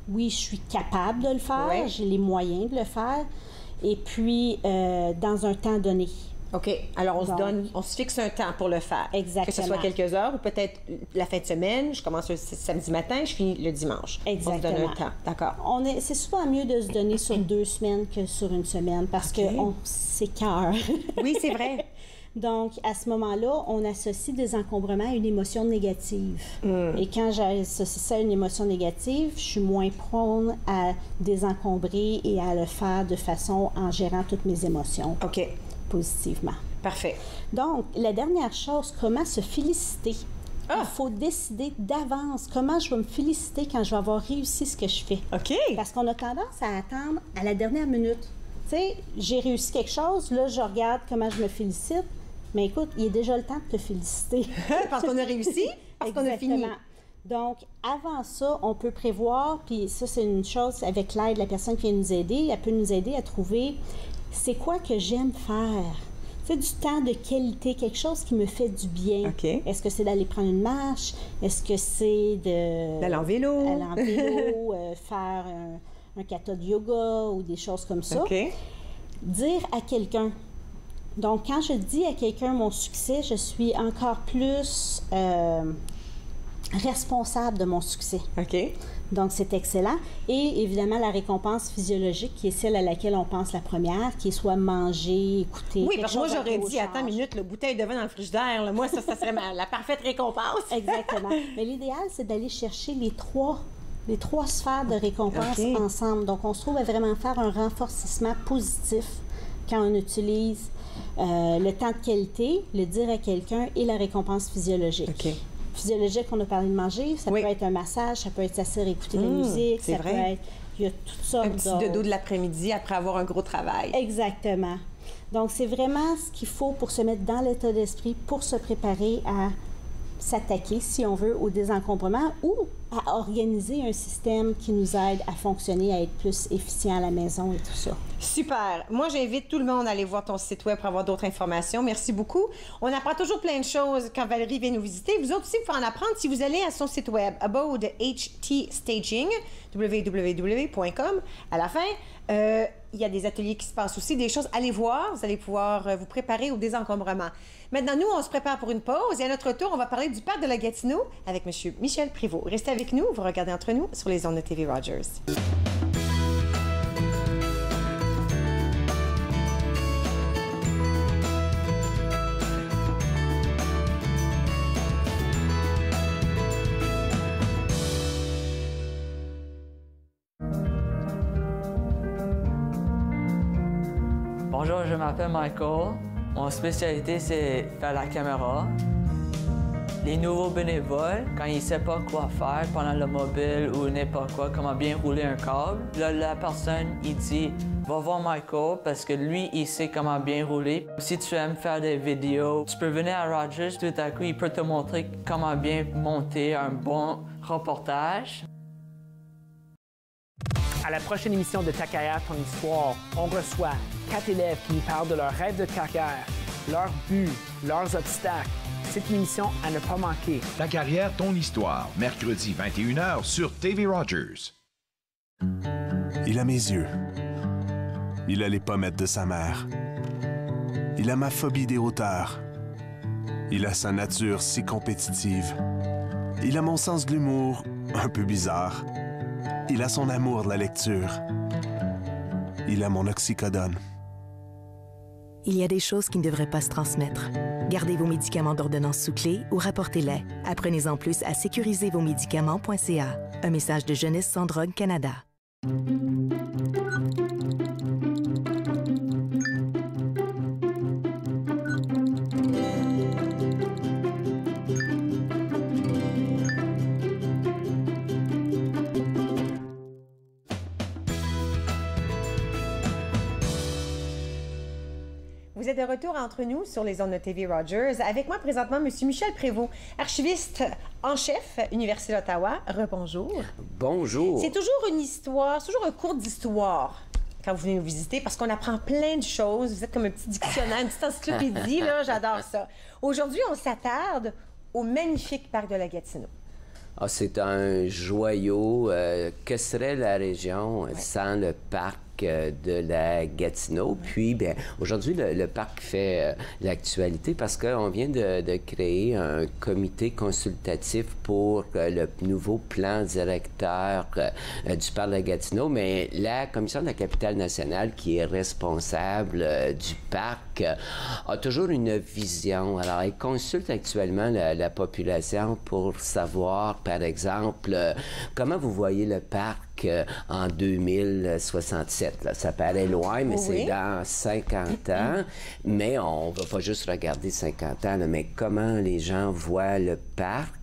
oui, je suis capable de le faire, j'ai les moyens de le faire. Et puis, dans un temps donné. OK. Alors, on se fixe un temps pour le faire. Exactement. Que ce soit quelques heures ou peut-être la fin de semaine. Je commence le samedi matin, je finis le dimanche. Exactement. On se donne un temps. D'accord. C'est souvent mieux de se donner sur 2 semaines que sur une semaine parce qu'on s'écœure. Oui, c'est vrai. Donc, à ce moment-là, on associe désencombrement à une émotion négative. Et quand j'associe ça à une émotion négative, je suis moins prône à désencombrer et à le faire de façon en gérant toutes mes émotions. OK. Positivement. Parfait. Donc, la dernière chose, comment se féliciter? Il faut décider d'avance comment je vais me féliciter quand je vais avoir réussi ce que je fais. OK. Parce qu'on a tendance à attendre à la dernière minute. Tu sais, j'ai réussi quelque chose, là, je regarde comment je me félicite. Mais écoute, il est déjà le temps de te féliciter. Parce qu'on a réussi, parce qu'on a fini. Donc, avant ça, on peut prévoir, puis ça, c'est une chose avec l'aide de la personne qui vient nous aider, elle peut nous aider à trouver c'est quoi que j'aime faire. C'est du temps de qualité, quelque chose qui me fait du bien. Okay. Est-ce que c'est d'aller prendre une marche? Est-ce que c'est d'aller en vélo? Aller en vélo, faire un kata de yoga ou des choses comme ça. Okay. Dire à quelqu'un. Donc, quand je dis à quelqu'un mon succès, je suis encore plus responsable de mon succès. OK. Donc, c'est excellent. Et évidemment, la récompense physiologique, qui est celle à laquelle on pense la première, qui est soit manger, écouter. Oui, parce que moi, j'aurais dit, attends une minute, la bouteille de vin dans le frigidaire, là, moi, ça serait la parfaite récompense. Exactement. Mais l'idéal, c'est d'aller chercher les 3 les 3 sphères de récompense ensemble. Donc, on se trouve à vraiment faire un renforcissement positif quand on utilise le temps de qualité, le dire à quelqu'un et la récompense physiologique. Physiologique, on a parlé de manger, ça peut être un massage, ça peut être s'asseoir et écouter de la musique, ça peut être... Il y a toutes sortes un petit dodo de l'après-midi après avoir un gros travail. Exactement. Donc, c'est vraiment ce qu'il faut pour se mettre dans l'état d'esprit, pour se préparer à s'attaquer, si on veut, au désencombrement ou à organiser un système qui nous aide à fonctionner, à être plus efficient à la maison et tout ça. Super. Moi, j'invite tout le monde à aller voir ton site web pour avoir d'autres informations. Merci beaucoup. On apprend toujours plein de choses quand Valérie vient nous visiter. Vous autres aussi, vous pouvez en apprendre si vous allez à son site web, Abode HT Staging, www.com. À la fin, il y a des ateliers qui se passent aussi, des choses. Allez voir, vous allez pouvoir vous préparer au désencombrement. Maintenant, nous, on se prépare pour une pause et à notre tour, on va parler du parc de la Gatineau avec M. Michel Prévost. Restez avec nous, vous regardez Entre nous sur les ondes de TV Rogers. Bonjour, je m'appelle Michael. Mon spécialité, c'est faire la caméra. Les nouveaux bénévoles, quand ils ne savent pas quoi faire pendant le mobile ou n'importe quoi, comment bien rouler un câble, là, la personne, il dit « Va voir Michael parce que lui, il sait comment bien rouler. Si tu aimes faire des vidéos, tu peux venir à Rogers, tout à coup, il peut te montrer comment bien monter un bon reportage. » À la prochaine émission de Ta carrière, ton histoire, on reçoit 4 élèves qui nous parlent de leurs rêves de carrière, leurs buts, leurs obstacles. C'est une émission à ne pas manquer. Ta carrière, ton histoire, mercredi 21h sur TV Rogers. Il a mes yeux. Il a les pommettes de sa mère. Il a ma phobie des hauteurs. Il a sa nature si compétitive. Il a mon sens de l'humour un peu bizarre. Il a son amour de la lecture. Il a mon oxycodone. Il y a des choses qui ne devraient pas se transmettre. Gardez vos médicaments d'ordonnance sous clé ou rapportez-les. Apprenez-en plus à sécuriservosmédicaments.ca. Un message de Jeunesse sans drogue Canada. Vous êtes de retour entre nous sur les ondes de TV Rogers. Avec moi présentement, M. Michel Prévost, archiviste en chef, Université d'Ottawa. Rebonjour. Bonjour. C'est toujours une histoire, c'est toujours un cours d'histoire quand vous venez nous visiter parce qu'on apprend plein de choses. Vous êtes comme un petit dictionnaire, une petite encyclopédie, là, j'adore ça. Aujourd'hui, on s'attarde au magnifique parc de la Gatineau. Ah, c'est un joyau. Que serait la région sans le parc de la Gatineau? Puis, bien, aujourd'hui, le parc fait l'actualité parce qu'on vient de créer un comité consultatif pour le nouveau plan directeur du parc de la Gatineau. Mais la Commission de la capitale nationale, qui est responsable du parc, a toujours une vision. Alors, elle consulte actuellement la population pour savoir, par exemple, comment vous voyez le parc en 2067. Là. Ça paraît loin, mais c'est dans 50 ans. Mais on ne va pas juste regarder 50 ans, là, mais comment les gens voient le parc.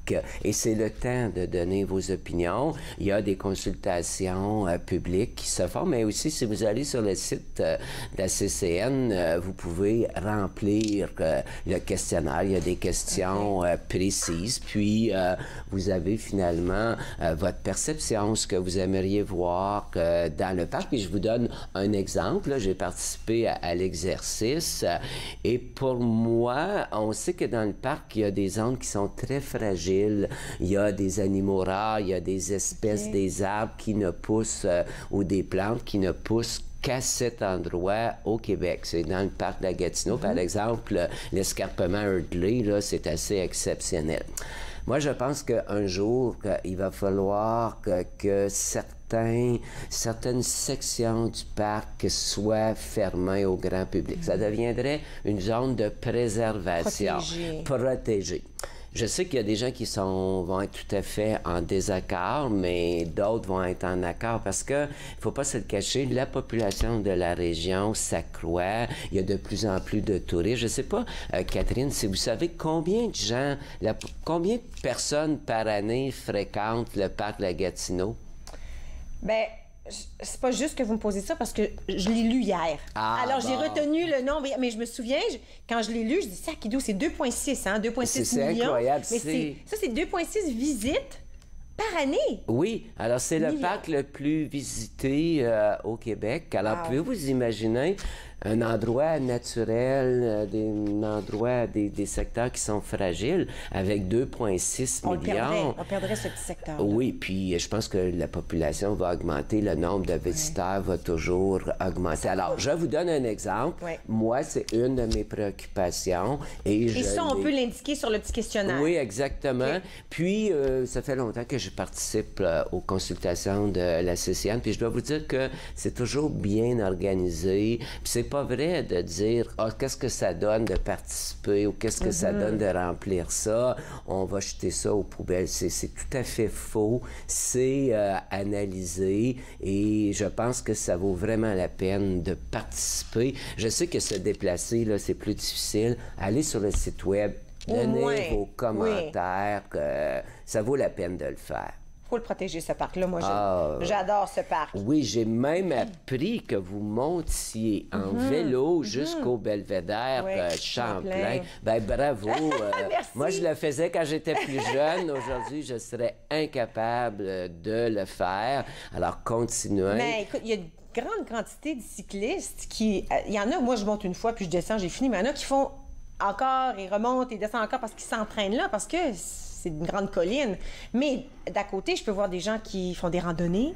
Et c'est le temps de donner vos opinions. Il y a des consultations publiques qui se font, mais aussi, si vous allez sur le site de la CCN, vous pouvez remplir le questionnaire. Il y a des questions précises. Puis, vous avez finalement votre perception, ce que vous aimeriez voir dans le parc. Puis, je vous donne un exemple. J'ai participé à l'exercice. Et pour moi, on sait que dans le parc, il y a des zones qui sont très fragiles. Il y a des animaux rares, il y a des espèces, des arbres qui ne poussent ou des plantes qui ne poussent qu'à cet endroit au Québec. C'est dans le parc de la Gatineau, par exemple, l'escarpement Eardley, là, c'est assez exceptionnel. Moi, je pense qu'un jour, il va falloir que certaines sections du parc soient fermées au grand public. Ça deviendrait une zone de préservation, protégée. Je sais qu'il y a des gens qui vont être tout à fait en désaccord, mais d'autres vont être en accord parce que, il ne faut pas se le cacher, la population de la région s'accroît. Il y a de plus en plus de touristes. Je ne sais pas, Catherine, si vous savez combien de gens, combien de personnes par année fréquentent le parc de la Gatineau? Bien, c'est pas juste que vous me posez ça parce que je l'ai lu hier. Alors, j'ai retenu le nombre, mais je me souviens, quand je l'ai lu, je dis, Sakidou, c'est 2,6, hein, 2,6 millions. C'est incroyable. Mais ça, c'est 2,6 visites par année. Oui, alors c'est le parc le plus visité au Québec. Alors, pouvez-vous imaginer un endroit naturel, des secteurs qui sont fragiles, avec 2,6 millions. On perdrait ce petit secteur. Oui, puis je pense que la population va augmenter, le nombre de visiteurs va toujours augmenter. Alors, je vous donne un exemple. Oui. Moi, c'est une de mes préoccupations. Et ça, on peut l'indiquer sur le petit questionnaire. Oui, exactement. Okay. Puis, ça fait longtemps que je participe aux consultations de la CCN, puis je dois vous dire que c'est toujours bien organisé. Puis c'est pas vrai de dire qu'est-ce que ça donne de participer ou qu'est-ce que ça donne de remplir ça, on va jeter ça aux poubelles. C'est tout à fait faux. C'est analysé et je pense que ça vaut vraiment la peine de participer. Je sais que se déplacer, là, c'est plus difficile. Allez sur le site web, donnez vos commentaires, ça vaut la peine de le faire. Il faut le protéger, ce parc-là. Moi, j'adore ce parc. Oui, j'ai même appris que vous montiez en vélo jusqu'au belvédère Champlain. Ben bravo. Moi, je le faisais quand j'étais plus jeune. Aujourd'hui, je serais incapable de le faire. Alors, continuez. Mais écoute, il y a une grande quantité de cyclistes qui... Il y en a, moi, je monte une fois, puis je descends, j'ai fini. Mais il y en a qui font encore, ils remontent et descendent encore parce qu'ils s'entraînent là, parce que... c'est une grande colline. Mais d'à côté, je peux voir des gens qui font des randonnées.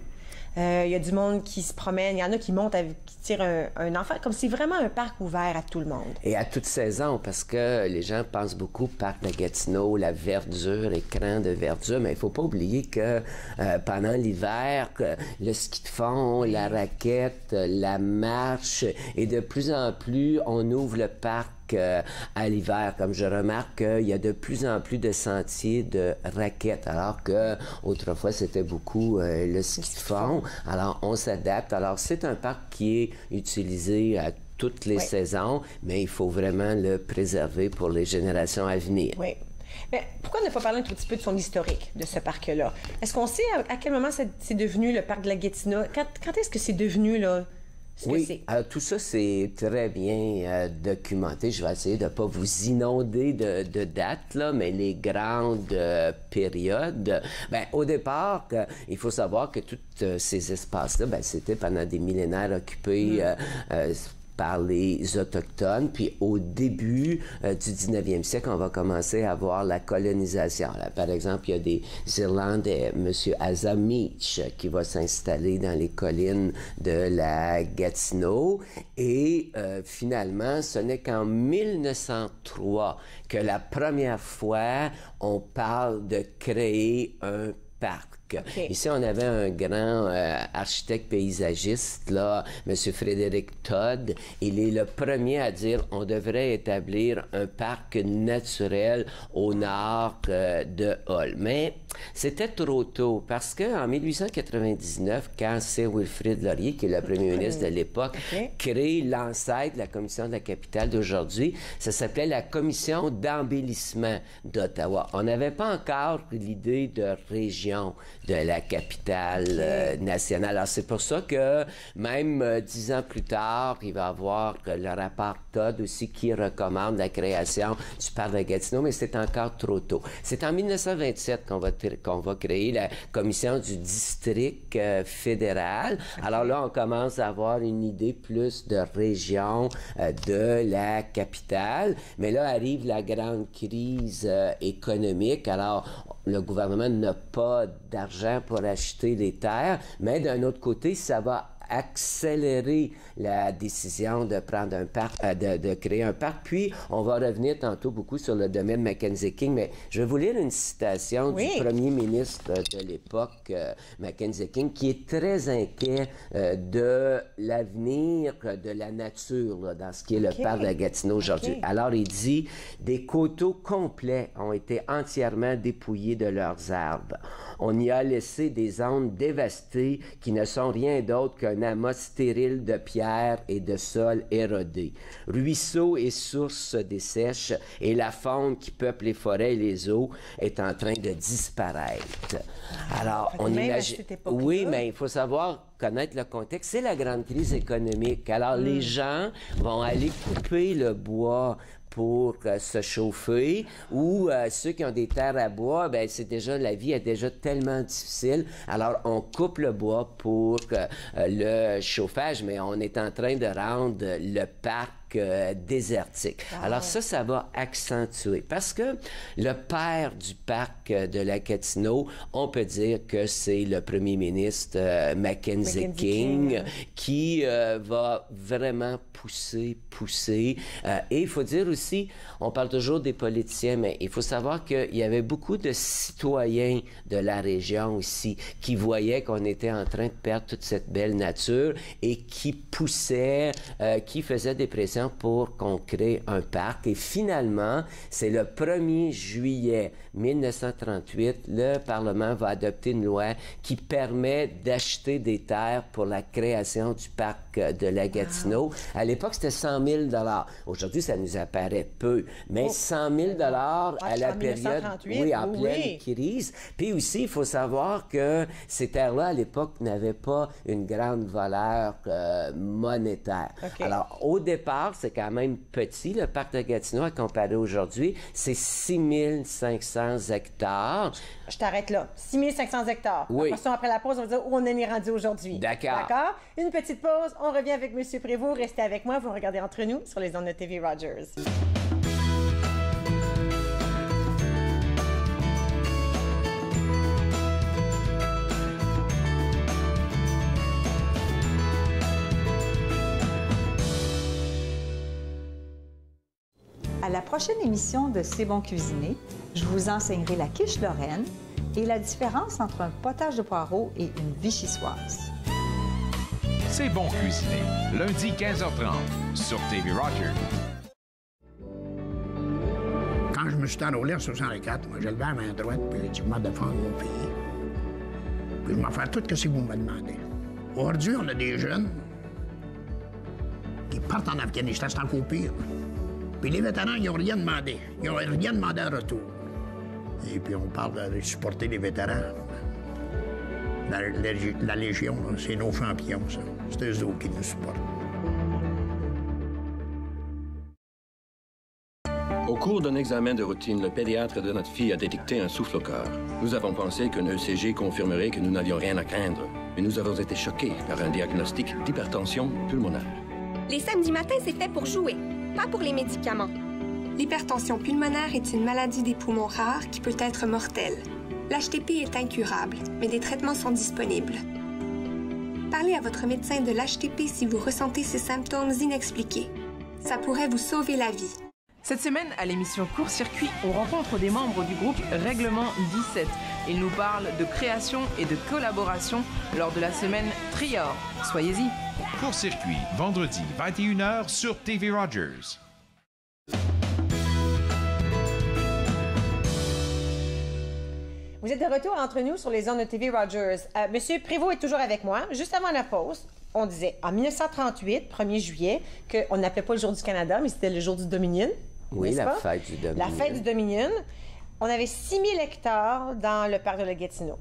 Il y a du monde qui se promène. Il y en a qui montent, qui tirent un enfant. Comme c'est vraiment un parc ouvert à tout le monde. Et à toute saison, parce que les gens pensent beaucoup parc de Gatineau, la verdure, écran de verdure. Mais il ne faut pas oublier que pendant l'hiver, le ski de fond, la raquette, la marche, et de plus en plus, on ouvre le parc à l'hiver, comme je remarque qu'il y a de plus en plus de sentiers de raquettes, alors que autrefois c'était beaucoup le ski de fond. Alors on s'adapte. Alors c'est un parc qui est utilisé à toutes les saisons, mais il faut vraiment le préserver pour les générations à venir. Oui. Mais pourquoi ne pas parler un tout petit peu de son historique, de ce parc-là? Est-ce qu'on sait à quel moment c'est devenu le parc de la Gatineau? Quand est-ce que c'est devenu, là? Oui, tout ça, c'est très bien documenté. Je vais essayer de ne pas vous inonder de dates, là, mais les grandes périodes... Bien, au départ, il faut savoir que tous ces espaces-là, bien, c'était pendant des millénaires occupés... par les Autochtones. Puis au début du 19e siècle, on va commencer à voir la colonisation. Là, par exemple, il y a des Irlandais, M. Asa Meach, qui va s'installer dans les collines de la Gatineau. Et finalement, ce n'est qu'en 1903 que la première fois, on parle de créer un parc. Okay. Ici, on avait un grand architecte paysagiste, là, M. Frédéric Todd. Il est le premier à dire on devrait établir un parc naturel au nord de Hull. Mais c'était trop tôt parce qu'en 1899, quand Sir Wilfrid Laurier, qui est le premier ministre de l'époque, crée l'ancêtre de la Commission de la capitale d'aujourd'hui, ça s'appelait la Commission d'embellissement d'Ottawa. On n'avait pas encore l'idée de région de la capitale nationale. Alors, c'est pour ça que même 10 ans plus tard, il va y avoir le rapport Todd aussi qui recommande la création du parc de Gatineau, mais c'est encore trop tôt. C'est en 1927 qu'on va créer la commission du district fédéral. Alors là, on commence à avoir une idée plus de région de la capitale. Mais là arrive la grande crise économique. Alors, le gouvernement n'a pas d'argent pour acheter les terres, mais d'un autre côté, ça va accéléré la décision de prendre un parc, de créer un parc. Puis, on va revenir tantôt beaucoup sur le domaine Mackenzie King, mais je vais vous lire une citation du premier ministre de l'époque, Mackenzie King, qui est très inquiet de l'avenir de la nature là, dans ce qui est le parc de la Gatineau aujourd'hui. Alors, il dit « Des coteaux complets ont été entièrement dépouillés de leurs arbres. On y a laissé des zones dévastées qui ne sont rien d'autre qu'un amas stérile de pierres et de sols érodés. Ruisseaux et sources se dessèchent et la faune qui peuple les forêts et les eaux est en train de disparaître. » Alors, on imagine... Oui, mais il faut savoir connaître le contexte. C'est la grande crise économique. Alors, les gens vont aller couper le bois pour se chauffer, ou ceux qui ont des terres à bois, ben c'est déjà, la vie est déjà tellement difficile. Alors, on coupe le bois pour le chauffage, mais on est en train de rendre le parc désertique. Alors ça va accentuer. Parce que le père du parc de la Gatineau, on peut dire que c'est le premier ministre Mackenzie King qui va vraiment pousser. Et il faut dire aussi, on parle toujours des politiciens, mais il faut savoir qu'il y avait beaucoup de citoyens de la région aussi qui voyaient qu'on était en train de perdre toute cette belle nature et qui poussaient, qui faisaient des pressions pour qu'on crée un parc. Et finalement, c'est le 1er juillet 1938, le Parlement va adopter une loi qui permet d'acheter des terres pour la création du parc de la Gatineau. À l'époque, c'était 100 000 $. Aujourd'hui, ça nous apparaît peu, mais 100 000 $ à la période, en pleine crise. Puis aussi, il faut savoir que ces terres-là, à l'époque, n'avaient pas une grande valeur monétaire. Alors, au départ, c'est quand même petit, le parc de Gatineau, à comparer aujourd'hui. C'est 6 500 hectares. Je t'arrête là. 6 500 hectares. Oui. Après la pause, on va dire où on en est rendu aujourd'hui. D'accord. D'accord? Une petite pause. On revient avec M. Prévost. Restez avec moi. Vous me regardez Entre nous sur les ondes de TV Rogers. À la prochaine émission de C'est bon cuisiner, je vous enseignerai la quiche lorraine et la différence entre un potage de poireaux et une vichysoise. C'est bon cuisiner, lundi 15h30 sur TV Rogers. Quand je me suis enrôlé en 64, moi, j'ai levé la main droite puis j'ai dit, je vais défendre mon pays. Puis je vais faire tout ce que vous me demandez. Aujourd'hui, on a des jeunes qui partent en Afghanistan, c'est encore pire. Puis les vétérans, ils n'ont rien demandé. Ils n'ont rien demandé en retour. Et puis on parle de supporter les vétérans. La Légion, c'est nos champions, ça. C'est eux autres qui nous supportent. Au cours d'un examen de routine, le pédiatre de notre fille a détecté un souffle au cœur. Nous avons pensé qu'un ECG confirmerait que nous n'avions rien à craindre. Mais nous avons été choqués par un diagnostic d'hypertension pulmonaire. Les samedis matins, c'est fait pour jouer, pas pour les médicaments. L'hypertension pulmonaire est une maladie des poumons rares qui peut être mortelle. L'HTP est incurable, mais des traitements sont disponibles. Parlez à votre médecin de l'HTP si vous ressentez ces symptômes inexpliqués. Ça pourrait vous sauver la vie. Cette semaine, à l'émission Court-Circuit, on rencontre des membres du groupe Règlement 17. Ils nous parlent de création et de collaboration lors de la semaine Trior. Soyez-y. Court-Circuit, vendredi 21h sur TV Rogers. Vous êtes de retour entre nous sur les ondes de TV Rogers. Monsieur Prévost est toujours avec moi. Juste avant la pause, on disait en 1938, 1er juillet, qu'on n'appelait pas le jour du Canada, mais c'était le jour du Dominion. Oui, la fête du Dominion. La fête du Dominion. On avait 6 000 hectares dans le parc de la Gatineau.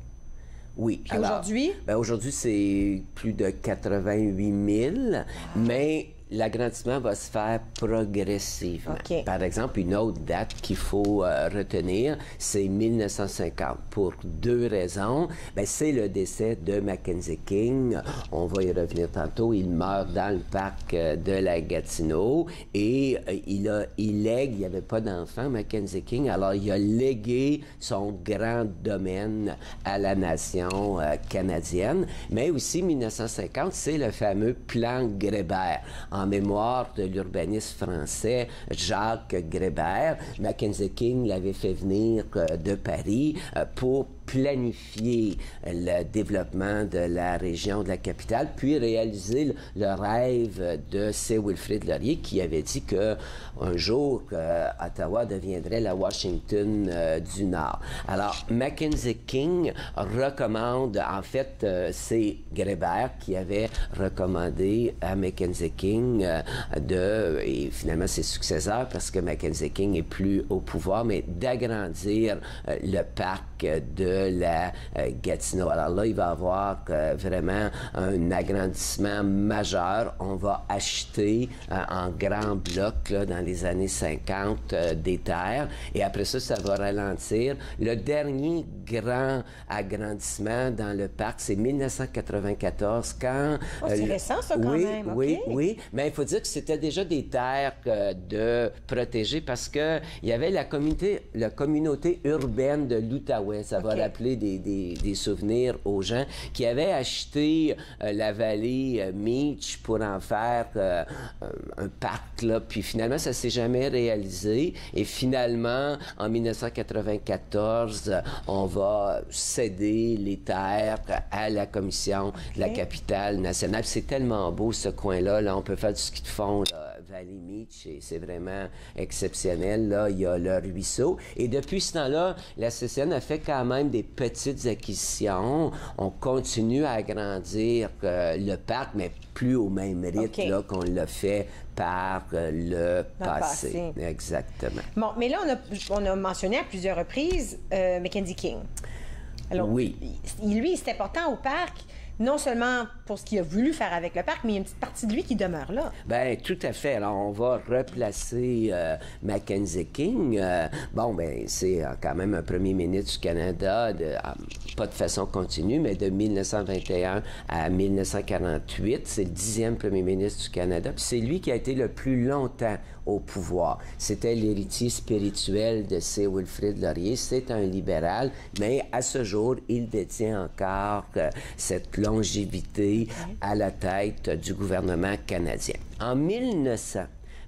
Oui. Puis aujourd'hui? Aujourd'hui, c'est plus de 88 000, mais l'agrandissement va se faire progressivement. OK. Par exemple, une autre date qu'il faut retenir, c'est 1950. Pour 2 raisons. Bien, c'est le décès de Mackenzie King. On va y revenir tantôt. Il meurt dans le parc de la Gatineau et il lègue, il n'y avait pas d'enfant, Mackenzie King, alors il a légué son grand domaine à la nation canadienne. Mais aussi, 1950, c'est le fameux plan Grébert, en mémoire de l'urbaniste français Jacques Grébert. Mackenzie King l'avait fait venir de Paris pour planifier le développement de la région de la capitale, puis réaliser le rêve de C. Wilfrid Laurier, qui avait dit qu'un jour, Ottawa deviendrait la Washington du Nord. Alors, Mackenzie King recommande, en fait, c'est Grébert qui avait recommandé à Mackenzie King et finalement ses successeurs, parce que Mackenzie King est plus au pouvoir, mais d'agrandir le parc de la Gatineau. Alors là, il va y avoir vraiment un agrandissement majeur. On va acheter en grand bloc là, dans les années 50 des terres et après ça, ça va ralentir. Le dernier grand agrandissement dans le parc, c'est 1994 quand... c'est récent ça quand même. Oui. Mais il faut dire que c'était déjà des terres de protéger parce que il y avait la communauté urbaine de l'Outaouais. Ça va rappeler des souvenirs aux gens qui avaient acheté la vallée Meach pour en faire un parc, là. Puis finalement, ça s'est jamais réalisé. Et finalement, en 1994, on va céder les terres à la Commission de la capitale nationale. C'est tellement beau, ce coin-là. Là, on peut faire du ski de fond, là, Valley Meach, et c'est vraiment exceptionnel. Là, il y a le ruisseau. Et depuis ce temps-là, la CCN a fait quand même des petites acquisitions. On continue à agrandir le parc, mais plus au même rythme là, qu'on l'a fait par le passé. Exactement. Bon, mais là, on a mentionné à plusieurs reprises Mackenzie King. Alors, lui, c'est important au parc, non seulement pour ce qu'il a voulu faire avec le parc, mais il y a une petite partie de lui qui demeure là. Bien, tout à fait. Alors, on va replacer Mackenzie King. C'est quand même un premier ministre du Canada, pas de façon continue, mais de 1921 à 1948. C'est le 10e premier ministre du Canada. Puis c'est lui qui a été le plus longtemps au pouvoir. C'était l'héritier spirituel de C. Wilfrid Laurier. C'est un libéral, mais à ce jour, il détient encore cette longévité à la tête du gouvernement canadien. En 1900,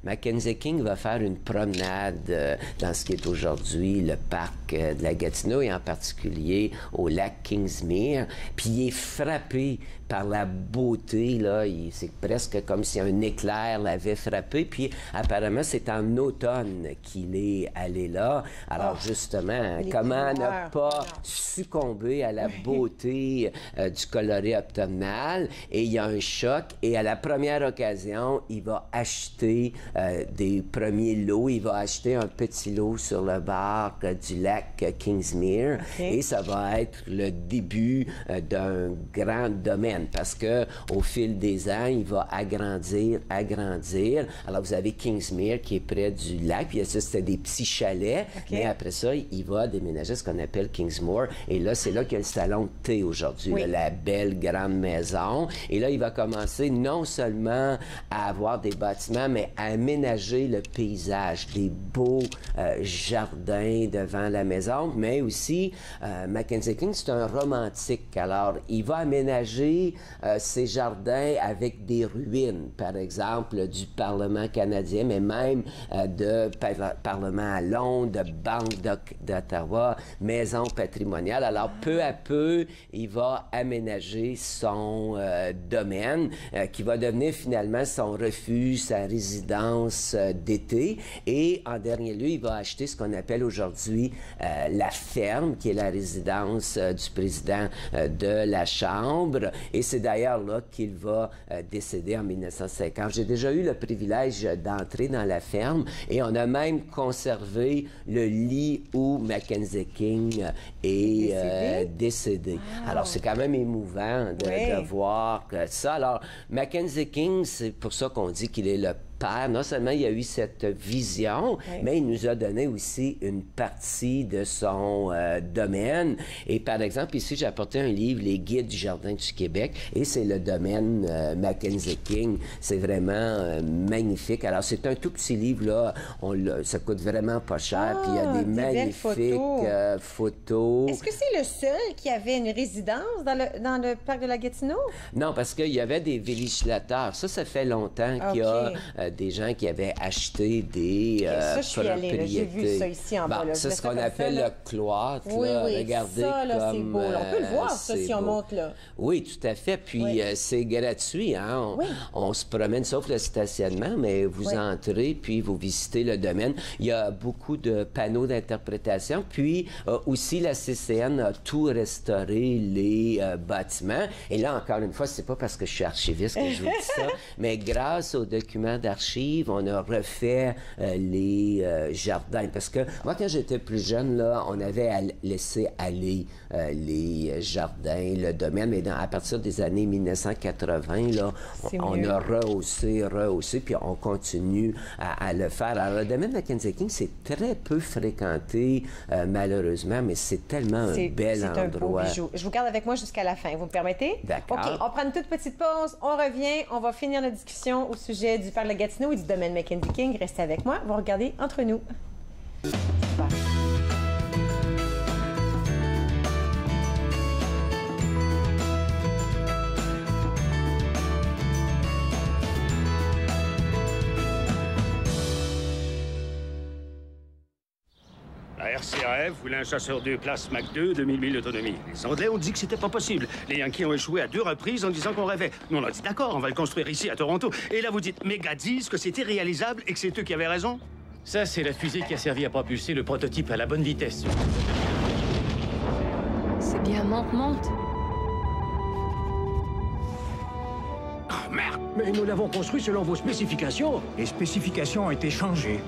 Mackenzie King va faire une promenade dans ce qui est aujourd'hui le parc de la Gatineau et en particulier au lac Kingsmere. Puis il est frappé par la beauté, là. C'est presque comme si un éclair l'avait frappé. Puis apparemment, c'est en automne qu'il est allé là. Alors justement, comment ne pas succomber à la beauté du coloris automnal? Et il y a un choc. Et à la première occasion, il va acheter des premiers lots. Il va acheter un petit lot sur le bord du lac Kingsmere. Et ça va être le début d'un grand domaine. Parce que au fil des ans, il va agrandir. Alors, vous avez Kingsmere qui est près du lac, puis ça, c'était des petits chalets, mais après ça, il va déménager ce qu'on appelle Kingsmore, et là, c'est là qu'il y a le salon de thé aujourd'hui, la belle grande maison, et là, il va commencer non seulement à avoir des bâtiments, mais à aménager le paysage, des beaux jardins devant la maison, mais aussi, Mackenzie King, c'est un romantique, alors, il va aménager ces jardins avec des ruines, par exemple, du Parlement canadien, mais même de Parlement à Londres, de Banque d'Ottawa, maison patrimoniale. Alors, peu à peu, il va aménager son domaine, qui va devenir finalement son refuge, sa résidence vacances d'été. Et en dernier lieu, il va acheter ce qu'on appelle aujourd'hui la ferme, qui est la résidence du président de la Chambre. Et c'est d'ailleurs là qu'il va décéder en 1950. J'ai déjà eu le privilège d'entrer dans la ferme et on a même conservé le lit où Mackenzie King est décédé. Alors, c'est quand même émouvant de voir ça. Alors, Mackenzie King, c'est pour ça qu'on dit qu'il est le père. Non seulement il a eu cette vision, mais il nous a donné aussi une partie de son domaine. Et par exemple, ici, j'ai apporté un livre, Les Guides du Jardin du Québec, et c'est le domaine Mackenzie King. C'est vraiment magnifique. Alors, c'est un tout petit livre, là. Ça coûte vraiment pas cher, puis il y a des magnifiques photos. Est-ce que c'est le seul qui avait une résidence dans le parc de la Gatineau? Non, parce qu'il y avait des villégislateurs. Ça fait longtemps qu'il y a des gens qui avaient acheté des propriétés. J'ai vu ça ici en bas. C'est ce qu'on appelle le cloître. Regardez ça, là, comme... c'est beau. On peut le voir, ça, si on monte là. Oui, tout à fait. Puis c'est gratuit. Hein? On se promène, sauf le stationnement, mais vous entrez, puis vous visitez le domaine. Il y a beaucoup de panneaux d'interprétation. Puis aussi, la CCN a tout restauré, les bâtiments. Et là, encore une fois, c'est pas parce que je suis archiviste que je vous dis ça, mais grâce aux documents d'archives, on a refait les jardins. Parce que moi, quand j'étais plus jeune, là, on avait laissé aller les jardins, le domaine, mais à partir des années 1980, là, on a rehaussé, puis on continue à le faire. Alors, le domaine de Mackenzie King, c'est très peu fréquenté, malheureusement, mais c'est tellement un bel endroit. C'est un beau bijou. Je vous garde avec moi jusqu'à la fin. Vous me permettez? D'accord. OK, on prend une toute petite pause. On revient. On va finir notre discussion au sujet du parc de la Gatineau et du domaine Mackenzie King. Restez avec moi. Vous regardez Entre nous. Super. La RCAF voulait un chasseur 2 places Mach 2 de 1000 milles d'autonomie. Les Anglais ont dit que c'était pas possible. Les Yankees ont échoué à 2 reprises en disant qu'on rêvait. Nous, on a dit d'accord, on va le construire ici à Toronto. Et là, vous dites, Méga disent que c'était réalisable et que c'est eux qui avaient raison? Ça, c'est la fusée qui a servi à propulser le prototype à la bonne vitesse. C'est bien monte. Oh, merde! Mais nous l'avons construit selon vos spécifications. Les spécifications ont été changées.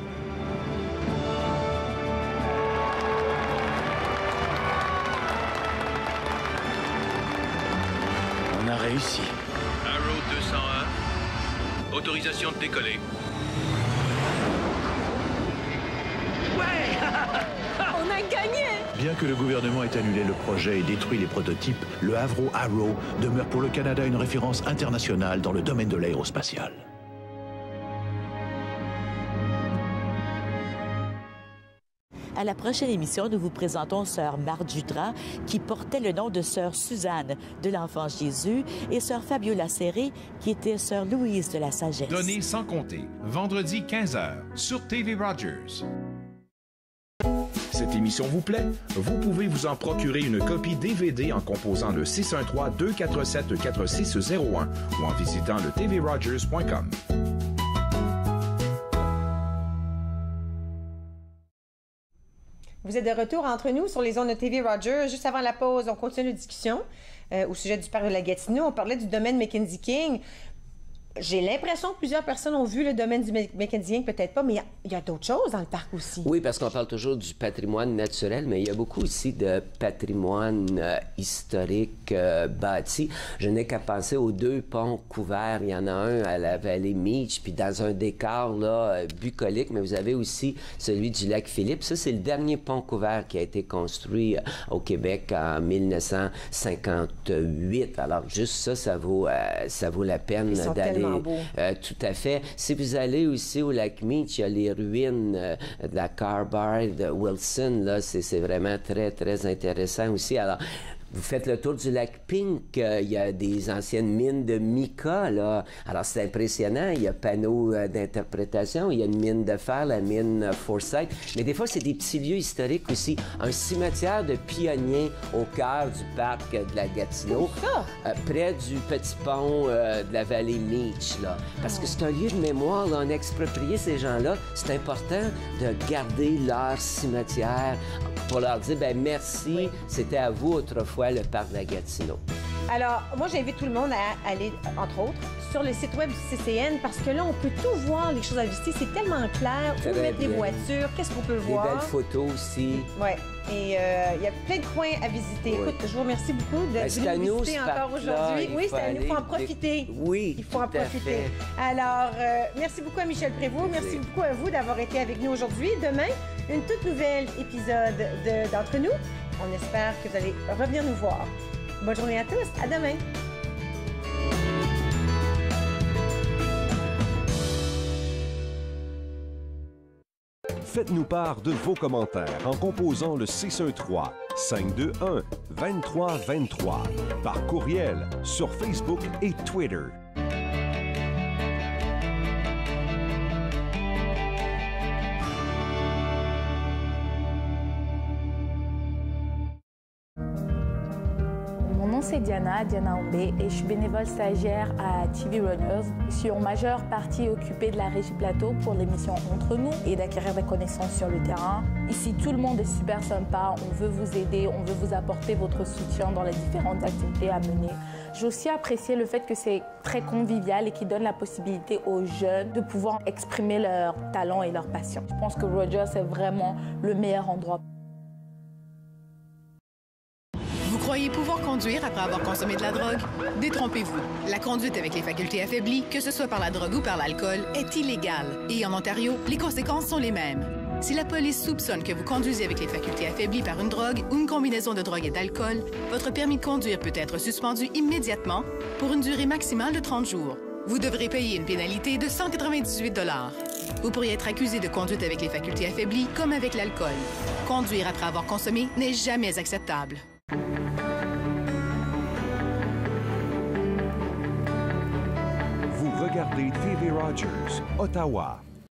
On a réussi. Arrow 201. Autorisation de décoller. On a gagné! Bien que le gouvernement ait annulé le projet et détruit les prototypes, le Havre Arrow demeure pour le Canada une référence internationale dans le domaine de l'aérospatial. À la prochaine émission, nous vous présentons Sœur Marthe Jutras, qui portait le nom de Sœur Suzanne de l'Enfant Jésus, et Sœur Fabiola Serré, qui était Sœur Louise de la Sagesse. Données sans compter, vendredi 15h, sur TV Rogers. Cette émission vous plaît? Vous pouvez vous en procurer une copie DVD en composant le 613-247-4601 ou en visitant le tvrogers.com. Vous êtes de retour entre nous sur les ondes de TV Rogers. Juste avant la pause, on continue la discussion au sujet du parc de la Gatineau. On parlait du domaine Mackenzie King. J'ai l'impression que plusieurs personnes ont vu le domaine du Mackenzie King, peut-être pas, mais il y a d'autres choses dans le parc aussi. Oui, parce qu'on parle toujours du patrimoine naturel, mais il y a beaucoup aussi de patrimoine historique bâti. Je n'ai qu'à penser aux 2 ponts couverts. Il y en a un à la vallée Meach, puis dans un décor là, bucolique, mais vous avez aussi celui du lac Philippe. Ça, c'est le dernier pont couvert qui a été construit au Québec en 1958. Alors, juste ça, ça vaut la peine d'aller. Tout à fait. Si vous allez aussi au lac Meach, il y a les ruines de la Car Bar de Wilson. Là, c'est vraiment très, très intéressant aussi. Alors, Vous faites le tour du lac Pink, il y a des anciennes mines de mica, là. Alors, c'est impressionnant. Il y a panneaux d'interprétation. Il y a une mine de fer, la mine Forsyth. Mais des fois, c'est des petits lieux historiques aussi. Un cimetière de pionniers au cœur du parc de la Gatineau, près du petit pont de la vallée Meach, là. Parce que c'est un lieu de mémoire, là. On a exproprié ces gens-là. C'est important de garder leur cimetière pour leur dire, ben merci, c'était à vous autrefois le parc de la Gatineau. Alors, moi, j'invite tout le monde à aller, entre autres, sur le site web du CCN parce que là, on peut tout voir, les choses à visiter. C'est tellement clair. Où mettre des voitures, qu'est-ce qu'on peut voir. Des belles photos aussi. Oui. Et il y a plein de coins à visiter. Écoute, je vous remercie beaucoup de nous visiter encore aujourd'hui. Oui, c'est à nous. Il faut en profiter. Oui, il faut en profiter. Alors, merci beaucoup à Michel Prévost. Merci beaucoup à vous d'avoir été avec nous aujourd'hui. Demain, une toute nouvelle épisode d'Entre nous. On espère que vous allez revenir nous voir. Bonne journée à tous. À demain. Faites-nous part de vos commentaires en composant le 613-521-2323 par courriel sur Facebook et Twitter. C'est Diana Ombé et je suis bénévole stagiaire à TV Runners. Je suis en majeure partie occupée de la Régie Plateau pour l'émission Entre nous et d'acquérir des connaissances sur le terrain. Ici, tout le monde est super sympa. On veut vous aider, on veut vous apporter votre soutien dans les différentes activités à mener. J'ai aussi apprécié le fait que c'est très convivial et qui donne la possibilité aux jeunes de pouvoir exprimer leurs talents et leurs passions. Je pense que Rogers est vraiment le meilleur endroit. Vous croyez pouvoir conduire après avoir consommé de la drogue? Détrompez-vous. La conduite avec les facultés affaiblies, que ce soit par la drogue ou par l'alcool, est illégale. Et en Ontario, les conséquences sont les mêmes. Si la police soupçonne que vous conduisez avec les facultés affaiblies par une drogue ou une combinaison de drogue et d'alcool, votre permis de conduire peut être suspendu immédiatement pour une durée maximale de 30 jours. Vous devrez payer une pénalité de 198 $. Vous pourriez être accusé de conduite avec les facultés affaiblies comme avec l'alcool. Conduire après avoir consommé n'est jamais acceptable. Vous regardez TV Rogers, Ottawa.